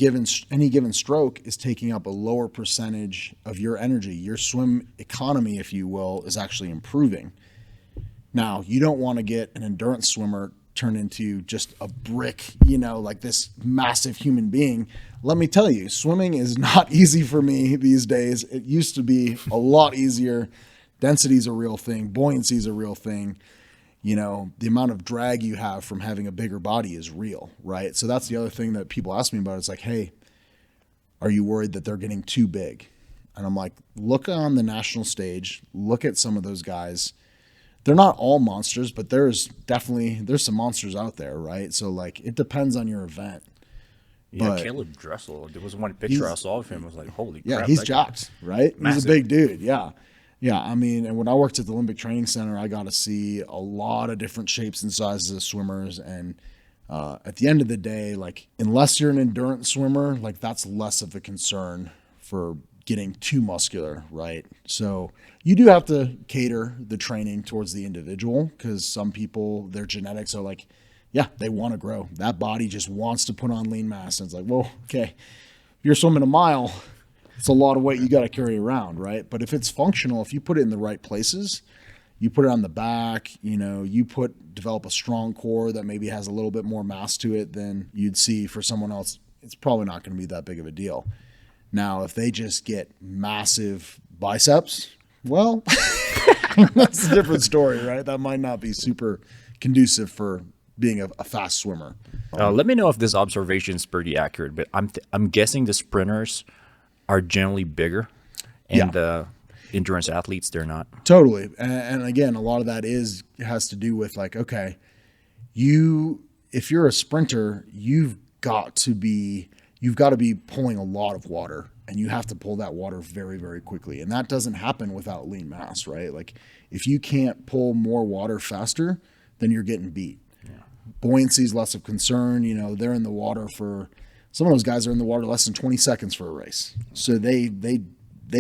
given stroke is taking up a lower percentage of your energy. Your swim economy, if you will, is actually improving. Now, you don't want to get an endurance swimmer turned into just a brick, like this massive human being. Let me tell you, swimming is not easy for me these days. It used to be a lot easier. Density is a real thing. Buoyancy is a real thing. The amount of drag you have from having a bigger body is real, right? So that's the other thing that people ask me about. It's like, hey, are you worried that they're getting too big? And I'm like, look on the national stage, look at some of those guys. They're not all monsters, but there's some monsters out there, right? So like, it depends on your event. Yeah, but Caleb Dressel. There was one picture I saw of him. I was like, holy crap. Yeah, he's jacked, right? Massive. He's a big dude. Yeah. Yeah. I mean, and when I worked at the Olympic Training Center, I got to see a lot of different shapes and sizes of swimmers. And at the end of the day, like, unless you're an endurance swimmer, like that's less of a concern for getting too muscular, right? So you do have to cater the training towards the individual, because some people, their genetics are like, yeah, they want to grow. That body just wants to put on lean mass. And it's like, well, okay, you're swimming a mile, it's a lot of weight you got to carry around, right? But if it's functional, if you put it in the right places, you put it on the back, you develop a strong core that maybe has a little bit more mass to it than you'd see for someone else, it's probably not going to be that big of a deal. Now, if they just get massive biceps, well, that's a different story, right? That might not be super conducive for being a fast swimmer. Let me know if this observation is pretty accurate, but I'm guessing the sprinters are generally bigger, and the endurance athletes, they're not. Totally. And again, a lot of that has to do with like, okay, if you're a sprinter, you've got to be pulling a lot of water, and you have to pull that water very, very quickly. And that doesn't happen without lean mass, right? Like if you can't pull more water faster, then you're getting beat. Buoyancy is less of concern. They're in the water some of those guys are in the water less than 20 seconds for a race. So they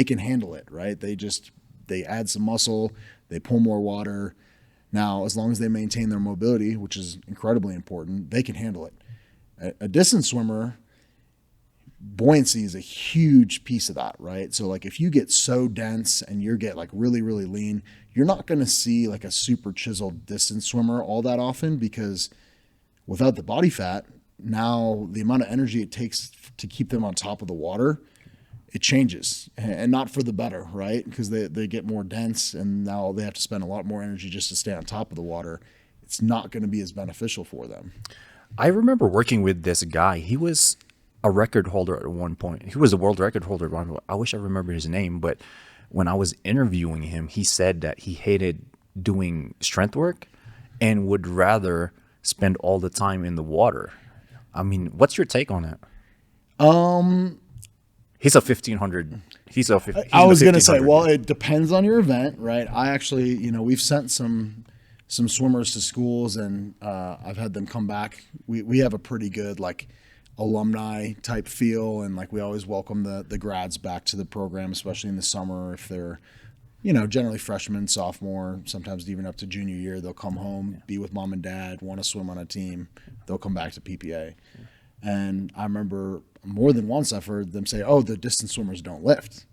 can handle it, right? They add some muscle, they pull more water. Now, as long as they maintain their mobility, which is incredibly important, they can handle it. A distance swimmer, buoyancy is a huge piece of that, right? So like if you get so dense and you get like really, really lean, you're not going to see like a super chiseled distance swimmer all that often, because without the body fat, now the amount of energy it takes to keep them on top of the water, it changes, and not for the better, right? Because they get more dense, and now they have to spend a lot more energy just to stay on top of the water. It's not going to be as beneficial for them. I remember working with this guy. He was a record holder at one point. He was a world record holder at one point. I wish I remember his name, but when I was interviewing him, he said that he hated doing strength work and would rather spend all the time in the water. I mean, what's your take on that? He's a 1500. I was going to say, well, it depends on your event, right? I actually, we've sent some swimmers to schools, and I've had them come back. We have a pretty good like alumni type feel, and like we always welcome the grads back to the program, especially in the summer. If they're, generally freshman, sophomore, sometimes even up to junior year, they'll come home, be with mom and dad, want to swim on a team. They'll come back to PPA. And I remember more than once I've heard them say, oh, the distance swimmers don't lift.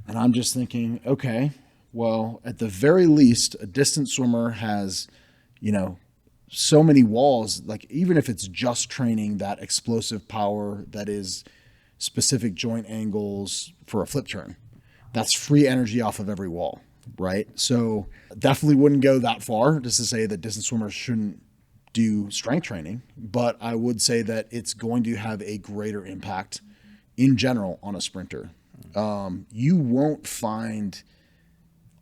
And I'm just thinking, okay, well, at the very least, a distance swimmer has, so many walls, like even if it's just training that explosive power that is specific joint angles for a flip turn, that's free energy off of every wall, right? So definitely wouldn't go that far just to say that distance swimmers shouldn't do strength training, but I would say that it's going to have a greater impact in general on a sprinter. You won't find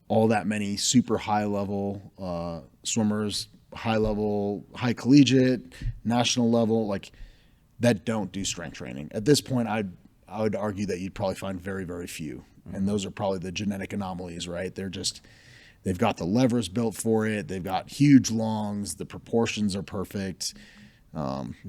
all that many super high level swimmers, high collegiate, national level, like that don't do strength training. At this point, I would argue that you'd probably find very, very few. And those are probably the genetic anomalies, right? They've got the levers built for it. They've got huge lungs. The proportions are perfect.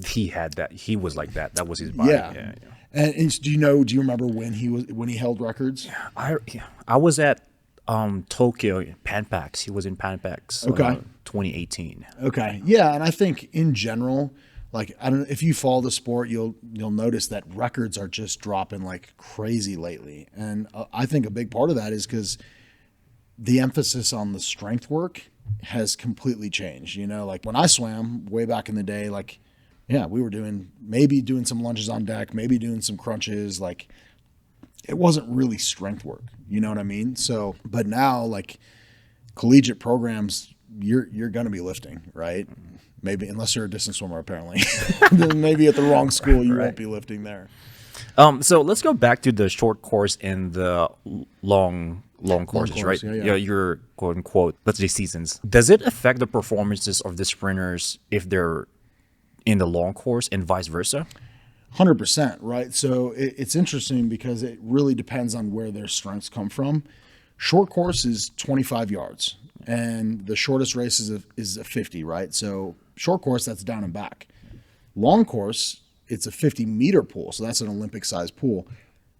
He had that. He was like that. That was his body. Yeah. And do you remember when he held records? I was at Tokyo Pan Pacs. He was in Pan Pacs. 2018. Okay. Yeah, and I think in general, like I don't know if you follow the sport, you'll notice that records are just dropping like crazy lately. And I think a big part of that is because the emphasis on the strength work has completely changed. Like when I swam way back in the day, like, yeah, we were doing some lunges on deck, maybe doing some crunches. Like it wasn't really strength work. You know what I mean? So, but now like collegiate programs, you're going to be lifting, right? Maybe unless you're a distance swimmer, apparently, then maybe at the wrong school, you won't be lifting there. So let's go back to the short course and the long courses, right? Yeah, your quote unquote, let's say seasons. Does it affect the performances of the sprinters if they're in the long course and vice versa? 100%, right? So it's interesting because it really depends on where their strengths come from. Short course is 25 yards, and the shortest race is a 50, right? So short course, that's down and back. Long course, it's a 50-meter pool, so that's an Olympic-sized pool.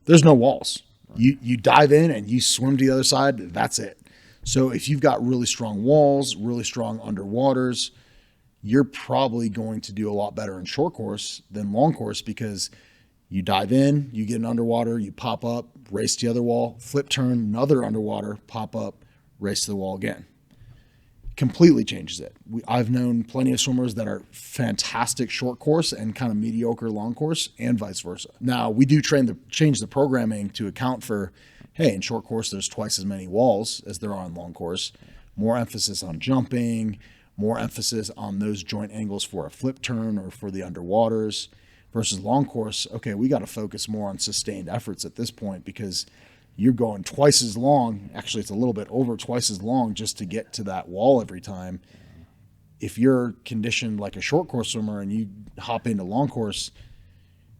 There's no walls. You dive in and you swim to the other side. That's it. So if you've got really strong walls, really strong underwaters, you're probably going to do a lot better in short course than long course, because you dive in, you get an underwater, you pop up, race to the other wall, flip turn, another underwater, pop up, race to the wall again. Completely changes it. I've known plenty of swimmers that are fantastic short course and kind of mediocre long course, and vice versa. Now, we do change the programming to account for, hey, in short course, there's twice as many walls as there are in long course. More emphasis on jumping, more emphasis on those joint angles for a flip turn or for the underwaters, versus long course. Okay, we got to focus more on sustained efforts at this point, because you're going twice as long. Actually, it's a little bit over twice as long just to get to that wall every time. If you're conditioned like a short course swimmer and you hop into long course,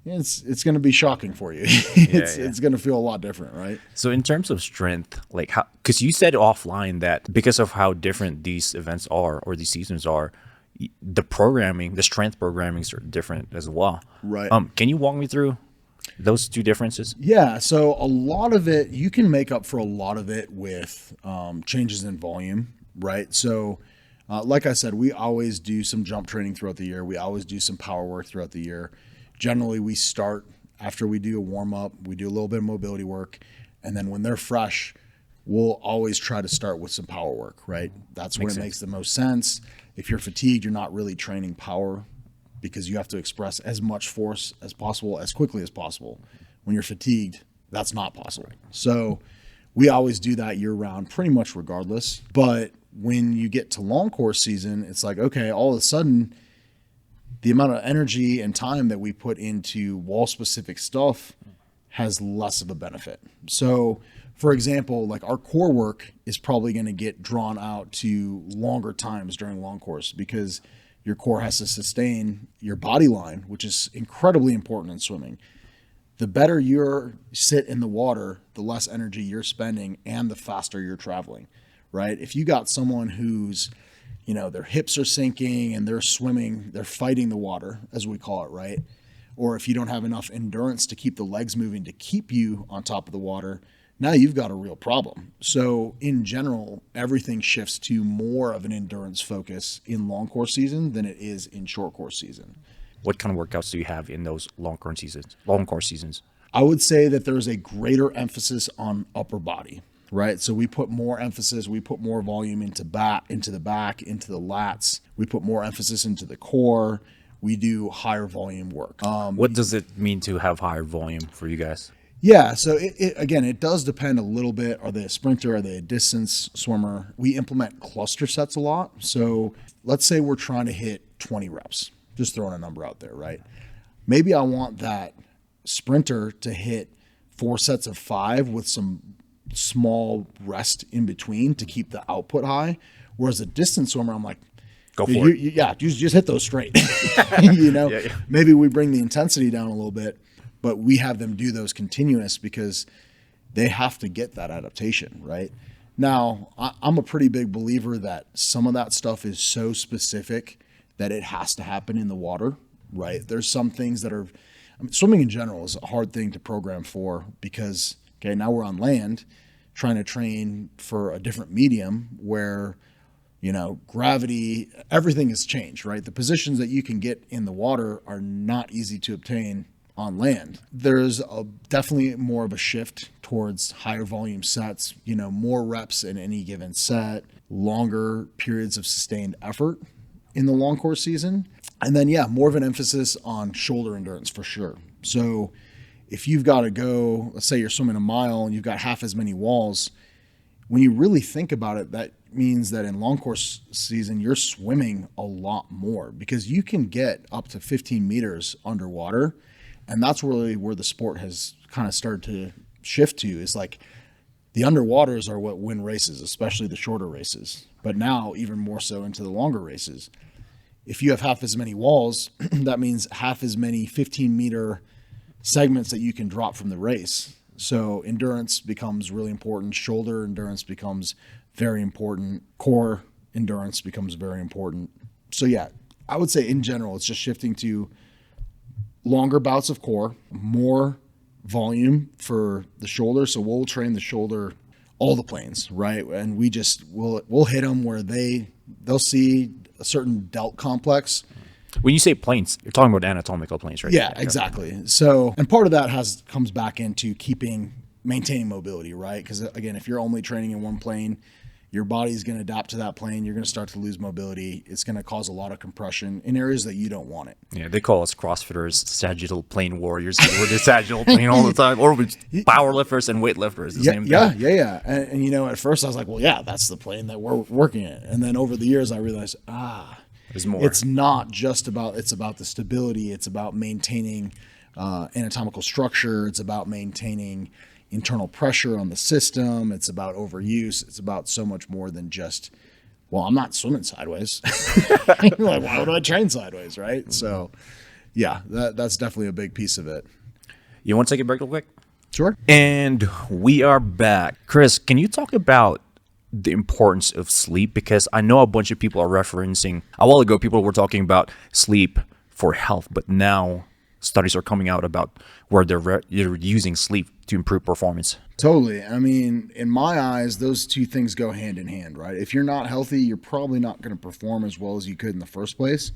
it's going to be shocking for you. It's going to feel a lot different, right? So in terms of strength, like how, because you said offline that because of how different these events are or these seasons are, the programming, the strength programming is different as well. Right. Can you walk me through those two differences? Yeah. So a lot of it, you can make up for a lot of it with changes in volume, right? So like I said, we always do some jump training throughout the year. We always do some power work throughout the year. Generally, we start after we do a warm up, we do a little bit of mobility work. And then when they're fresh, we'll always try to start with some power work, right? That's when it makes the most sense. If you're fatigued, you're not really training power, because you have to express as much force as possible, as quickly as possible. When you're fatigued, that's not possible. So we always do that year round, pretty much regardless. But when you get to long course season, it's like, okay, all of a sudden, the amount of energy and time that we put into wall specific stuff has less of a benefit. So for example, like our core work is probably going to get drawn out to longer times during long course, because your core has to sustain your body line, which is incredibly important in swimming. The better you sit in the water, the less energy you're spending and the faster you're traveling, right? If you got someone who's, their hips are sinking and they're swimming, they're fighting the water, as we call it, right? Or if you don't have enough endurance to keep the legs moving to keep you on top of the water, now you've got a real problem. So in general, everything shifts to more of an endurance focus in long course season than it is in short course season. What kind of workouts do you have in those long course seasons? I would say that there's a greater emphasis on upper body, right? So we put more emphasis, we put more volume into the back, into the lats. We put more emphasis into the core. We do higher volume work. What does it mean to have higher volume for you guys? Yeah, so it does depend a little bit. Are they a sprinter? Are they a distance swimmer? We implement cluster sets a lot. So let's say we're trying to hit 20 reps, just throwing a number out there, right? Maybe I want that sprinter to hit 4 sets of 5 with some small rest in between to keep the output high. Whereas a distance swimmer, I'm like, go for it. Just hit those straight. Maybe we bring the intensity down a little bit, but we have them do those continuous because they have to get that adaptation, right? Now, I'm a pretty big believer that some of that stuff is so specific that it has to happen in the water, right? There's some things that swimming in general is a hard thing to program for because, okay, now we're on land trying to train for a different medium where, gravity, everything has changed, right? The positions that you can get in the water are not easy to obtain on land. There's definitely more of a shift towards higher volume sets, more reps in any given set, longer periods of sustained effort in the long course season. And then, more of an emphasis on shoulder endurance for sure. So if you've got to go, let's say you're swimming a mile and you've got half as many walls, when you really think about it, that means that in long course season, you're swimming a lot more because you can get up to 15 meters underwater. And that's really where the sport has kind of started to shift to, is like the underwaters are what win races, especially the shorter races, but now even more so into the longer races. If you have half as many walls, that means half as many 15-meter segments that you can drop from the race. So endurance becomes really important. Shoulder endurance becomes very important. Core endurance becomes very important. So I would say in general, it's just shifting to longer bouts of core, more volume for the shoulder. So we'll train the shoulder, all the planes, right? And we'll hit them where they'll see a certain delt complex. When you say planes, you're talking about anatomical planes, right? Yeah, exactly. So, and part of that comes back into maintaining mobility, right? Because again, if you're only training in one plane, your body's going to adapt to that plane. You're going to start to lose mobility. It's going to cause a lot of compression in areas that you don't want it. Yeah, they call us CrossFitters sagittal plane warriors. We're the sagittal plane all the time, or power lifters and weightlifters. Same thing. Yeah. And at first I was like, well, yeah, that's the plane that we're working in. And then over the years, I realized, there's more. It's not just it's about the stability. It's about maintaining anatomical structure. It's about maintaining internal pressure on the system. It's about overuse. It's about so much more than just, well, I'm not swimming sideways. Like, why would I train sideways, right? Mm-hmm. So, yeah, that's definitely a big piece of it. You want to take a break real quick? Sure. And we are back. Chris, can you talk about the importance of sleep? Because I know a bunch of people are referencing, a while ago, people were talking about sleep for health, but now studies are coming out about where they're using sleep to improve performance. Totally. I mean, in my eyes, those two things go hand in hand, right? If you're not healthy, you're probably not going to perform as well as you could in the first place.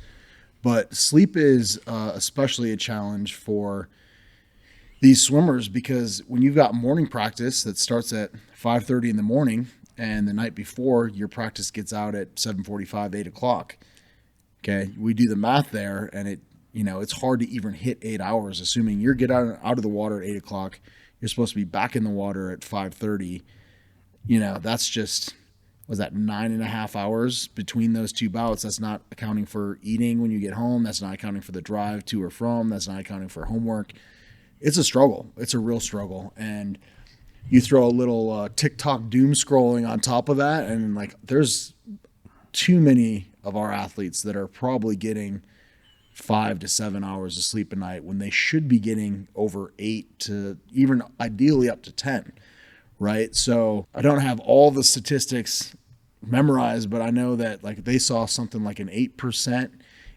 But sleep is especially a challenge for these swimmers, because when you've got morning practice that starts at 5:30 in the morning, and the night before your practice gets out at 7:45, 8 o'clock. Okay, we do the math there, and it's hard to even hit 8 hours, assuming you get out of the water at 8 o'clock. You're supposed to be back in the water at 5:30. That's just, was that 9.5 hours between those two bouts? That's not accounting for eating when you get home. That's not accounting for the drive to or from. That's not accounting for homework. It's a struggle. It's a real struggle. And you throw a little TikTok doom scrolling on top of that, and there's too many of our athletes that are probably getting 5 to 7 hours of sleep a night when they should be getting over 8 to even ideally up to 10, right? So I don't have all the statistics memorized, but I know that they saw something like an 8%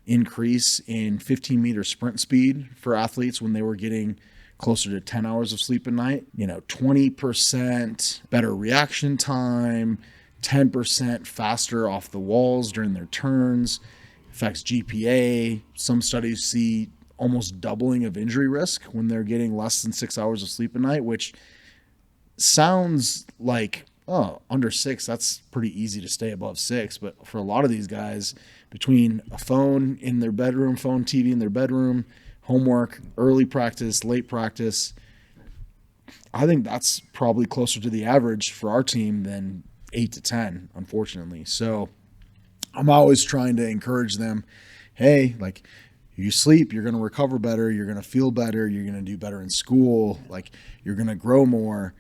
increase in 15-meter sprint speed for athletes when they were getting closer to 10 hours of sleep a night. 20% better reaction time, 10% faster off the walls during their turns, affects GPA. Some studies see almost doubling of injury risk when they're getting less than 6 hours of sleep a night, which sounds like, under 6, that's pretty easy to stay above 6. But for a lot of these guys, between a phone in their bedroom, TV in their bedroom, homework, early practice, late practice, I think that's probably closer to the average for our team than 8 to 10, unfortunately. So I'm always trying to encourage them, hey, you sleep, you're going to recover better, you're going to feel better, you're going to do better in school, you're going to grow more.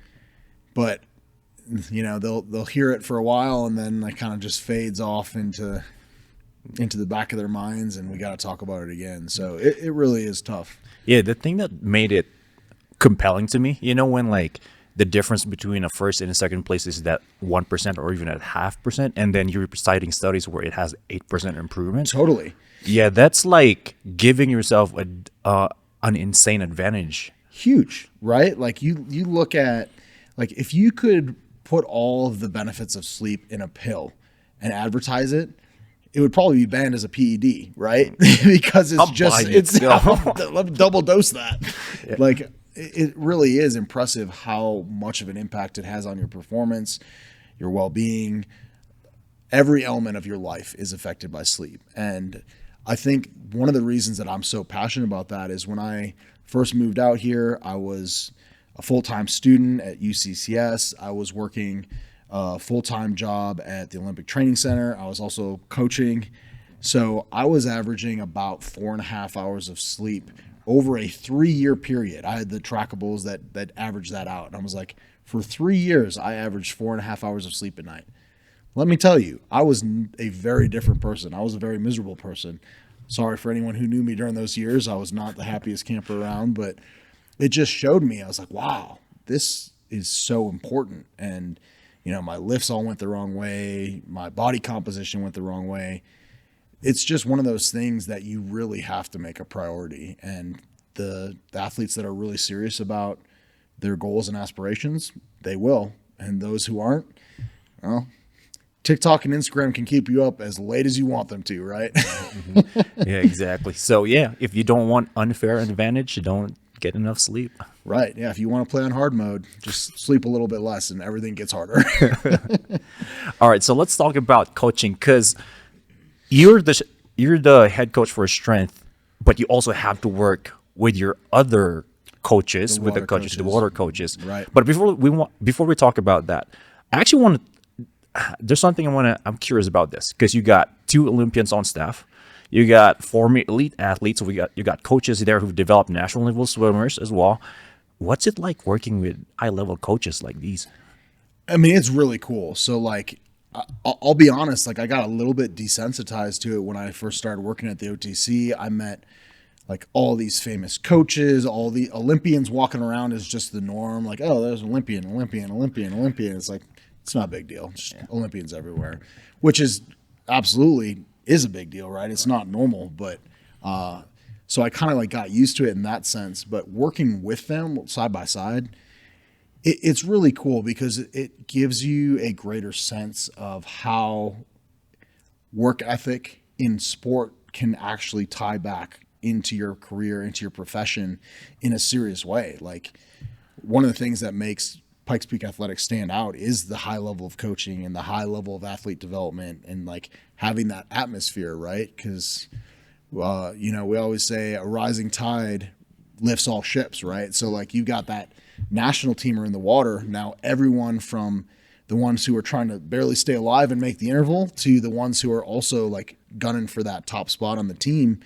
But they'll hear it for a while, and then kind of just fades off into the back of their minds, and we got to talk about it again. So it really is tough. Yeah, the thing that made it compelling to me, when the difference between a first and a second place is that 1% or even at 0.5%, and then you're citing studies where it has 8% improvement. Totally. Yeah, that's giving yourself an insane advantage. Huge, right? You look at, if you could put all of the benefits of sleep in a pill and advertise it, it would probably be banned as a PED, right? Because it's double dose that. Yeah. It really is impressive how much of an impact it has on your performance, your well-being. Every element of your life is affected by sleep. And I think one of the reasons that I'm so passionate about that is when I first moved out here, I was a full-time student at UCCS. I was working a full-time job at the Olympic Training Center. I was also coaching. So I was averaging about 4.5 hours of sleep over a 3-year period. I had the trackables that averaged that out. And I was like, for 3 years, I averaged 4.5 hours of sleep at night. Let me tell you, I was a very different person. I was a very miserable person. Sorry for anyone who knew me during those years. I was not the happiest camper around, but it just showed me. I was like, wow, this is so important. And, my lifts all went the wrong way. My body composition went the wrong way. It's just one of those things that you really have to make a priority. And the athletes that are really serious about their goals and aspirations, they will. And those who aren't, well, TikTok and Instagram can keep you up as late as you want them to, right? Yeah, exactly. So yeah, if you don't want unfair advantage, you don't get enough sleep. Right. Yeah. If you want to play on hard mode, just sleep a little bit less and everything gets harder. All right, so let's talk about coaching, because you're the head coach for strength, but you also have to work with your other coaches, with the coaches, the water coaches. Right. But before we talk about that, I actually want to. There's something I'm curious about this, because you got 2 Olympians on staff, you got former elite athletes, so you got coaches there who've developed national level swimmers as well. What's it like working with high level coaches like these? I mean, it's really cool. So like, I'll be honest, like I got a little bit desensitized to it when I first started working at the OTC. I met like all these famous coaches, all the Olympians walking around is just the norm. Like, oh, there's Olympian. It's like, it's not a big deal. Just Olympians everywhere, which is absolutely is a big deal, right? It's not normal, but so I kind of like got used to it in that sense. But working with them side by side, it's really cool because it gives you a greater sense of how work ethic in sport can actually tie back into your career, into your profession in a serious way. Like, one of the things that makes Pikes Peak Athletics stand out is the high level of coaching and the high level of athlete development and like having that atmosphere, right? Because, we always say a rising tide lifts all ships, right? So like you've got that national teamer in the water. Now everyone from the ones who are trying to barely stay alive and make the interval to the ones who are also like gunning for that top spot on the team,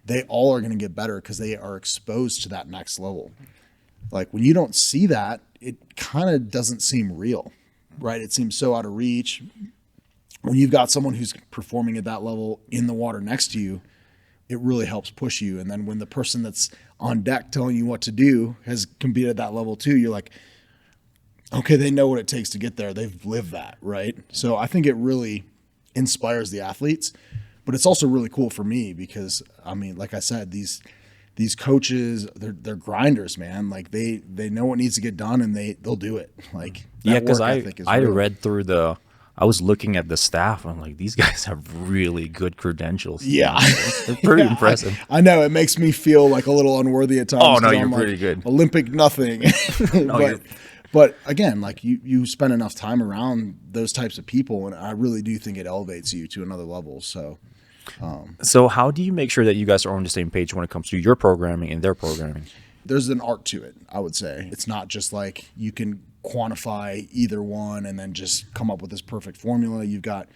they all are going to get better because they are exposed to that next level. Like when you don't see that, it kind of doesn't seem real, right? It seems so out of reach. When you've got someone who's performing at that level in the water next to you, it really helps push you. And then when the person that's on deck telling you what to do has competed at that level too, you're like, okay, they know what it takes to get there. They've lived that, right? So I think it really inspires the athletes, but it's also really cool for me because, I mean, like I said, these coaches, they're grinders, man. Like they know what needs to get done and they'll do it. Like, Yeah, because I was looking at the staff and I'm like, these guys have really good credentials. Yeah. They're pretty impressive. I know it makes me feel like a little unworthy at times. Oh, no, 'cause you're I'm pretty like, good. Olympic nothing. No, But again, like you spend enough time around those types of people, and I really do think it elevates you to another level. So how do you make sure that you guys are on the same page when it comes to your programming and their programming? there's an art to it, I would say. It's not just like you can quantify either one and then just come up with this perfect formula. You've got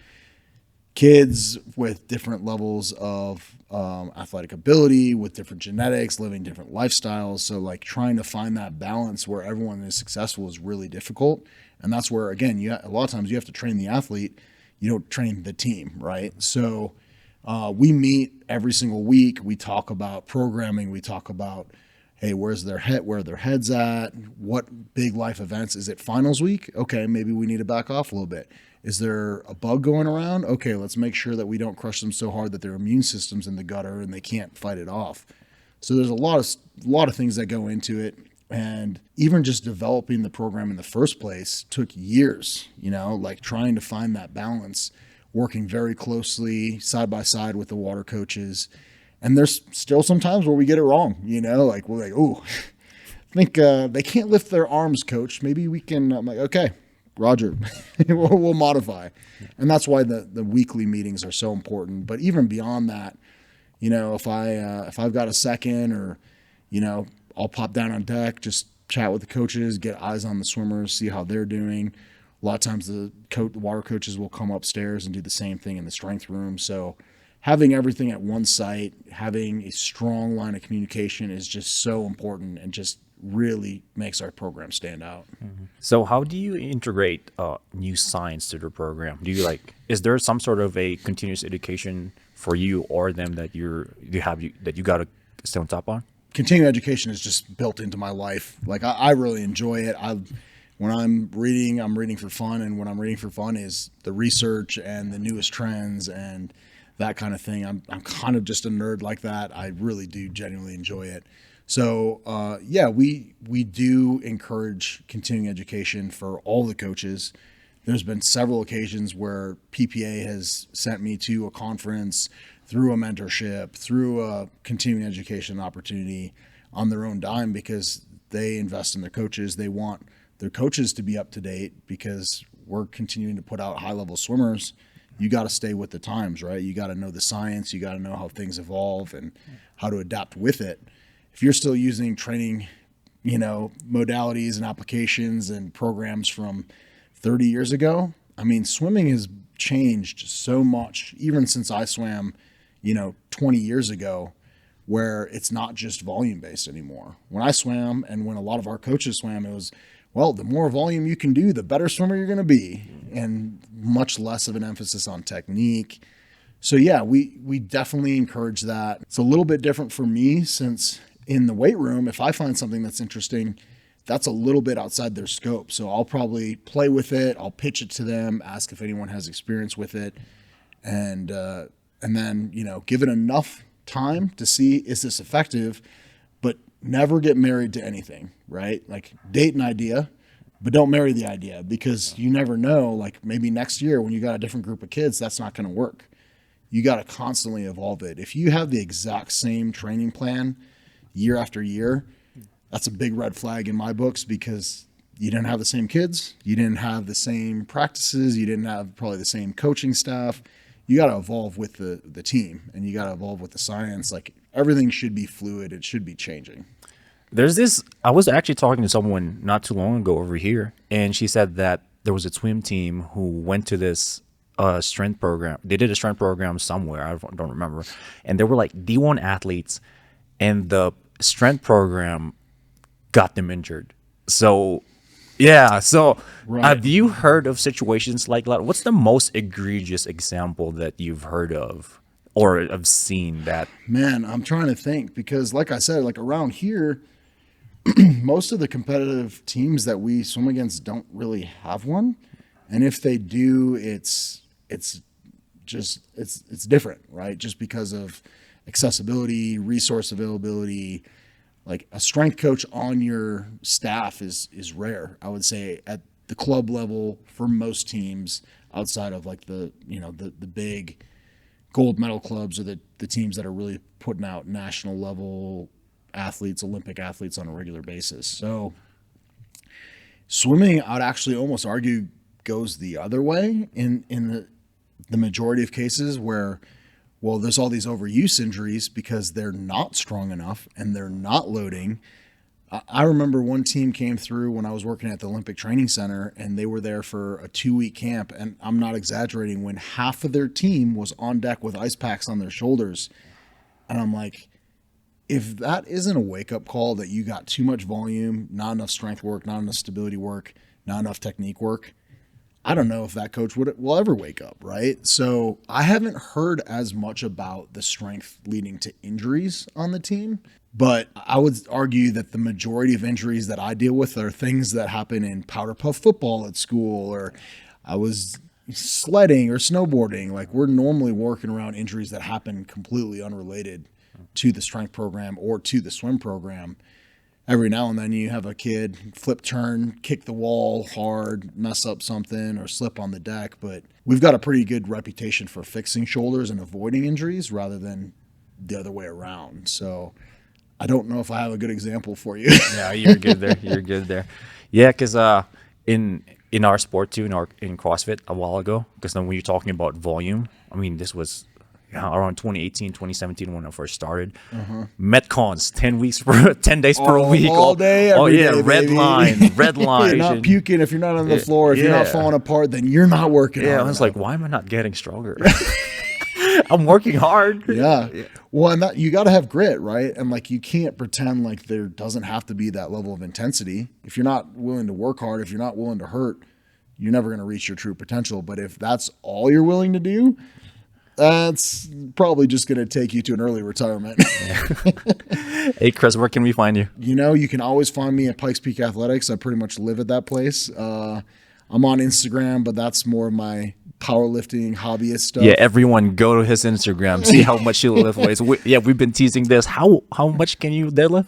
kids with different levels of athletic ability, with different genetics, living different lifestyles. So like trying to find that balance where everyone is successful is really difficult. And that's where, again, a lot of times you have to train the athlete. You don't train the team, right? So we meet every single week. We talk about programming. We talk about, hey, where are their heads at? What big life events? Is it finals week? Okay, maybe we need to back off a little bit. Is there a bug going around? Okay, let's make sure that we don't crush them so hard that their immune system's in the gutter and they can't fight it off. So there's a lot of things that go into it. And even just developing the program in the first place took years, like trying to find that balance, working very closely side by side with the water coaches. And there's still some times where we get it wrong, like we're like, oh, I think they can't lift their arms, coach. Maybe we can. I'm like, okay, Roger, we'll modify. And that's why the weekly meetings are so important. But even beyond that, if I've got a second or, I'll pop down on deck, just chat with the coaches, get eyes on the swimmers, see how they're doing. A lot of times the water coaches will come upstairs and do the same thing in the strength room. So having everything at one site, having a strong line of communication is just so important and just really makes our program stand out. Mm-hmm. So how do you integrate new science to the program? Is there some sort of a continuous education for you or them that you got to stay on top on? Continuing education is just built into my life. Like I really enjoy it. When I'm reading for fun, and when I'm reading for fun is the research and the newest trends and that kind of thing. I'm kind of just a nerd like that. I really do genuinely enjoy it. So yeah, we do encourage continuing education for all the coaches. There's been several occasions where PPA has sent me to a conference through a mentorship, through a continuing education opportunity on their own dime, because they invest in their coaches. They want their coaches to be up to date because we're continuing to put out high-level swimmers. You got to stay with the times, right? You got to know the science. You got to know how things evolve and how to adapt with it. If you're still using training, modalities and applications and programs from 30 years ago, I mean, swimming has changed so much, even since I swam, 20 years ago, where it's not just volume based anymore. When I swam and when a lot of our coaches swam, it was, well, the more volume you can do, the better swimmer you're going to be, and much less of an emphasis on technique. So yeah, we definitely encourage that. It's a little bit different for me, since in the weight room, if I find something that's interesting, that's a little bit outside their scope. So I'll probably play with it. I'll pitch it to them, ask if anyone has experience with it, and then, give it enough time to see, is this effective, but never get married to anything, right? Like, date an idea, but don't marry the idea, because you never know, like maybe next year when you got a different group of kids, that's not going to work. You got to constantly evolve it. If you have the exact same training plan year after year, that's a big red flag in my books, because you didn't have the same kids, you didn't have the same practices, you didn't have probably the same coaching staff. You got to evolve with the team, and you got to evolve with the science. Like, everything should be fluid. It should be changing. I was actually talking to someone not too long ago over here, and she said that there was a swim team who went to this strength program. They did a strength program somewhere. I don't remember. And they were like D1 athletes, and the strength program got them injured. So, yeah. So, Right. Have you heard of situations like that? What's the most egregious example that you've heard of or have seen that? Man, I'm trying to think, because like I said, like around here, most of the competitive teams that we swim against don't really have one. And if they do, it's different, right? Just because of accessibility, resource availability. Like, a strength coach on your staff is rare, I would say, at the club level for most teams, outside of like the big gold medal clubs, or the teams that are really putting out national level athletes, Olympic athletes on a regular basis. So swimming, I'd actually almost argue, goes the other way in the majority of cases, where, well, there's all these overuse injuries because they're not strong enough and they're not loading. I remember one team came through when I was working at the Olympic Training Center, and they were there for a 2-week camp. And I'm not exaggerating, when half of their team was on deck with ice packs on their shoulders. And I'm like, if that isn't a wake-up call that you got too much volume, not enough strength work, not enough stability work, not enough technique work, I don't know if that coach will ever wake up, right? So I haven't heard as much about the strength leading to injuries on the team, but I would argue that the majority of injuries that I deal with are things that happen in powder puff football at school, or I was sledding or snowboarding. Like, we're normally working around injuries that happen completely unrelated to the strength program or to the swim program. Every now and then you have a kid flip, turn, kick the wall hard, mess up something, or slip on the deck. But we've got a pretty good reputation for fixing shoulders and avoiding injuries rather than the other way around. So I don't know if I have a good example for you. Yeah, you're good there. You're good there. Yeah, because in our sport too, in CrossFit a while ago, because then when you're talking about volume, I mean, this was around 2018, 2017 when I first started. Metcons, 10 days per week. All day, every day, red baby. line. You're not puking if you're not on the floor. If you're not falling apart, then you're not working hard. Yeah, I was like, why am I not getting stronger? I'm working hard. Yeah. Well, and that, you got to have grit, right? And like, you can't pretend like there doesn't have to be that level of intensity. If you're not willing to work hard, if you're not willing to hurt, you're never going to reach your true potential. But if that's all you're willing to do, that's probably just going to take you to an early retirement. Hey, Chris, where can we find you? You can always find me at Pikes Peak Athletics. I pretty much live at that place. I'm on Instagram, but that's more of my powerlifting hobbyist stuff. Yeah, everyone go to his Instagram, see how much he lift weights. We've been teasing this. How much can you deadlift?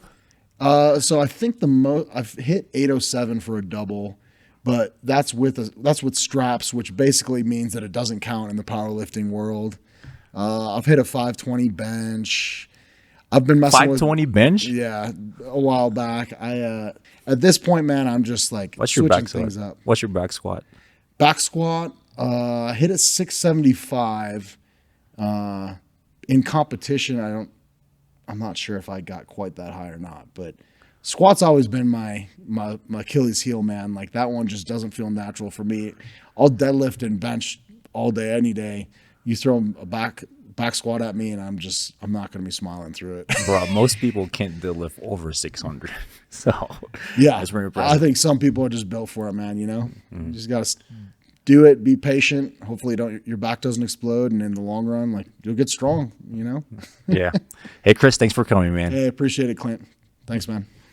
So I think the most I've hit 807 for a double, but that's with straps, which basically means that it doesn't count in the powerlifting world. I've hit a 520 bench. I've been messing 520 bench? yeah, a while back. I at this point, man, I'm just like What's your switching back squat? things up. What's your back squat? Back squat, hit a 675. In competition, I'm not sure if I got quite that high or not, but squat's always been my Achilles heel, man. Like that one just doesn't feel natural for me. I'll deadlift and bench all day, any day. You throw a back squat at me and I'm not going to be smiling through it. Bro, most people can't deadlift over 600. So Yeah, that's very impressive. I think some people are just built for it, man. You just got to do it, be patient. Hopefully your back doesn't explode. And in the long run, like you'll get strong, Yeah. Hey, Chris, thanks for coming, man. Hey, appreciate it, Clint. Thanks, man.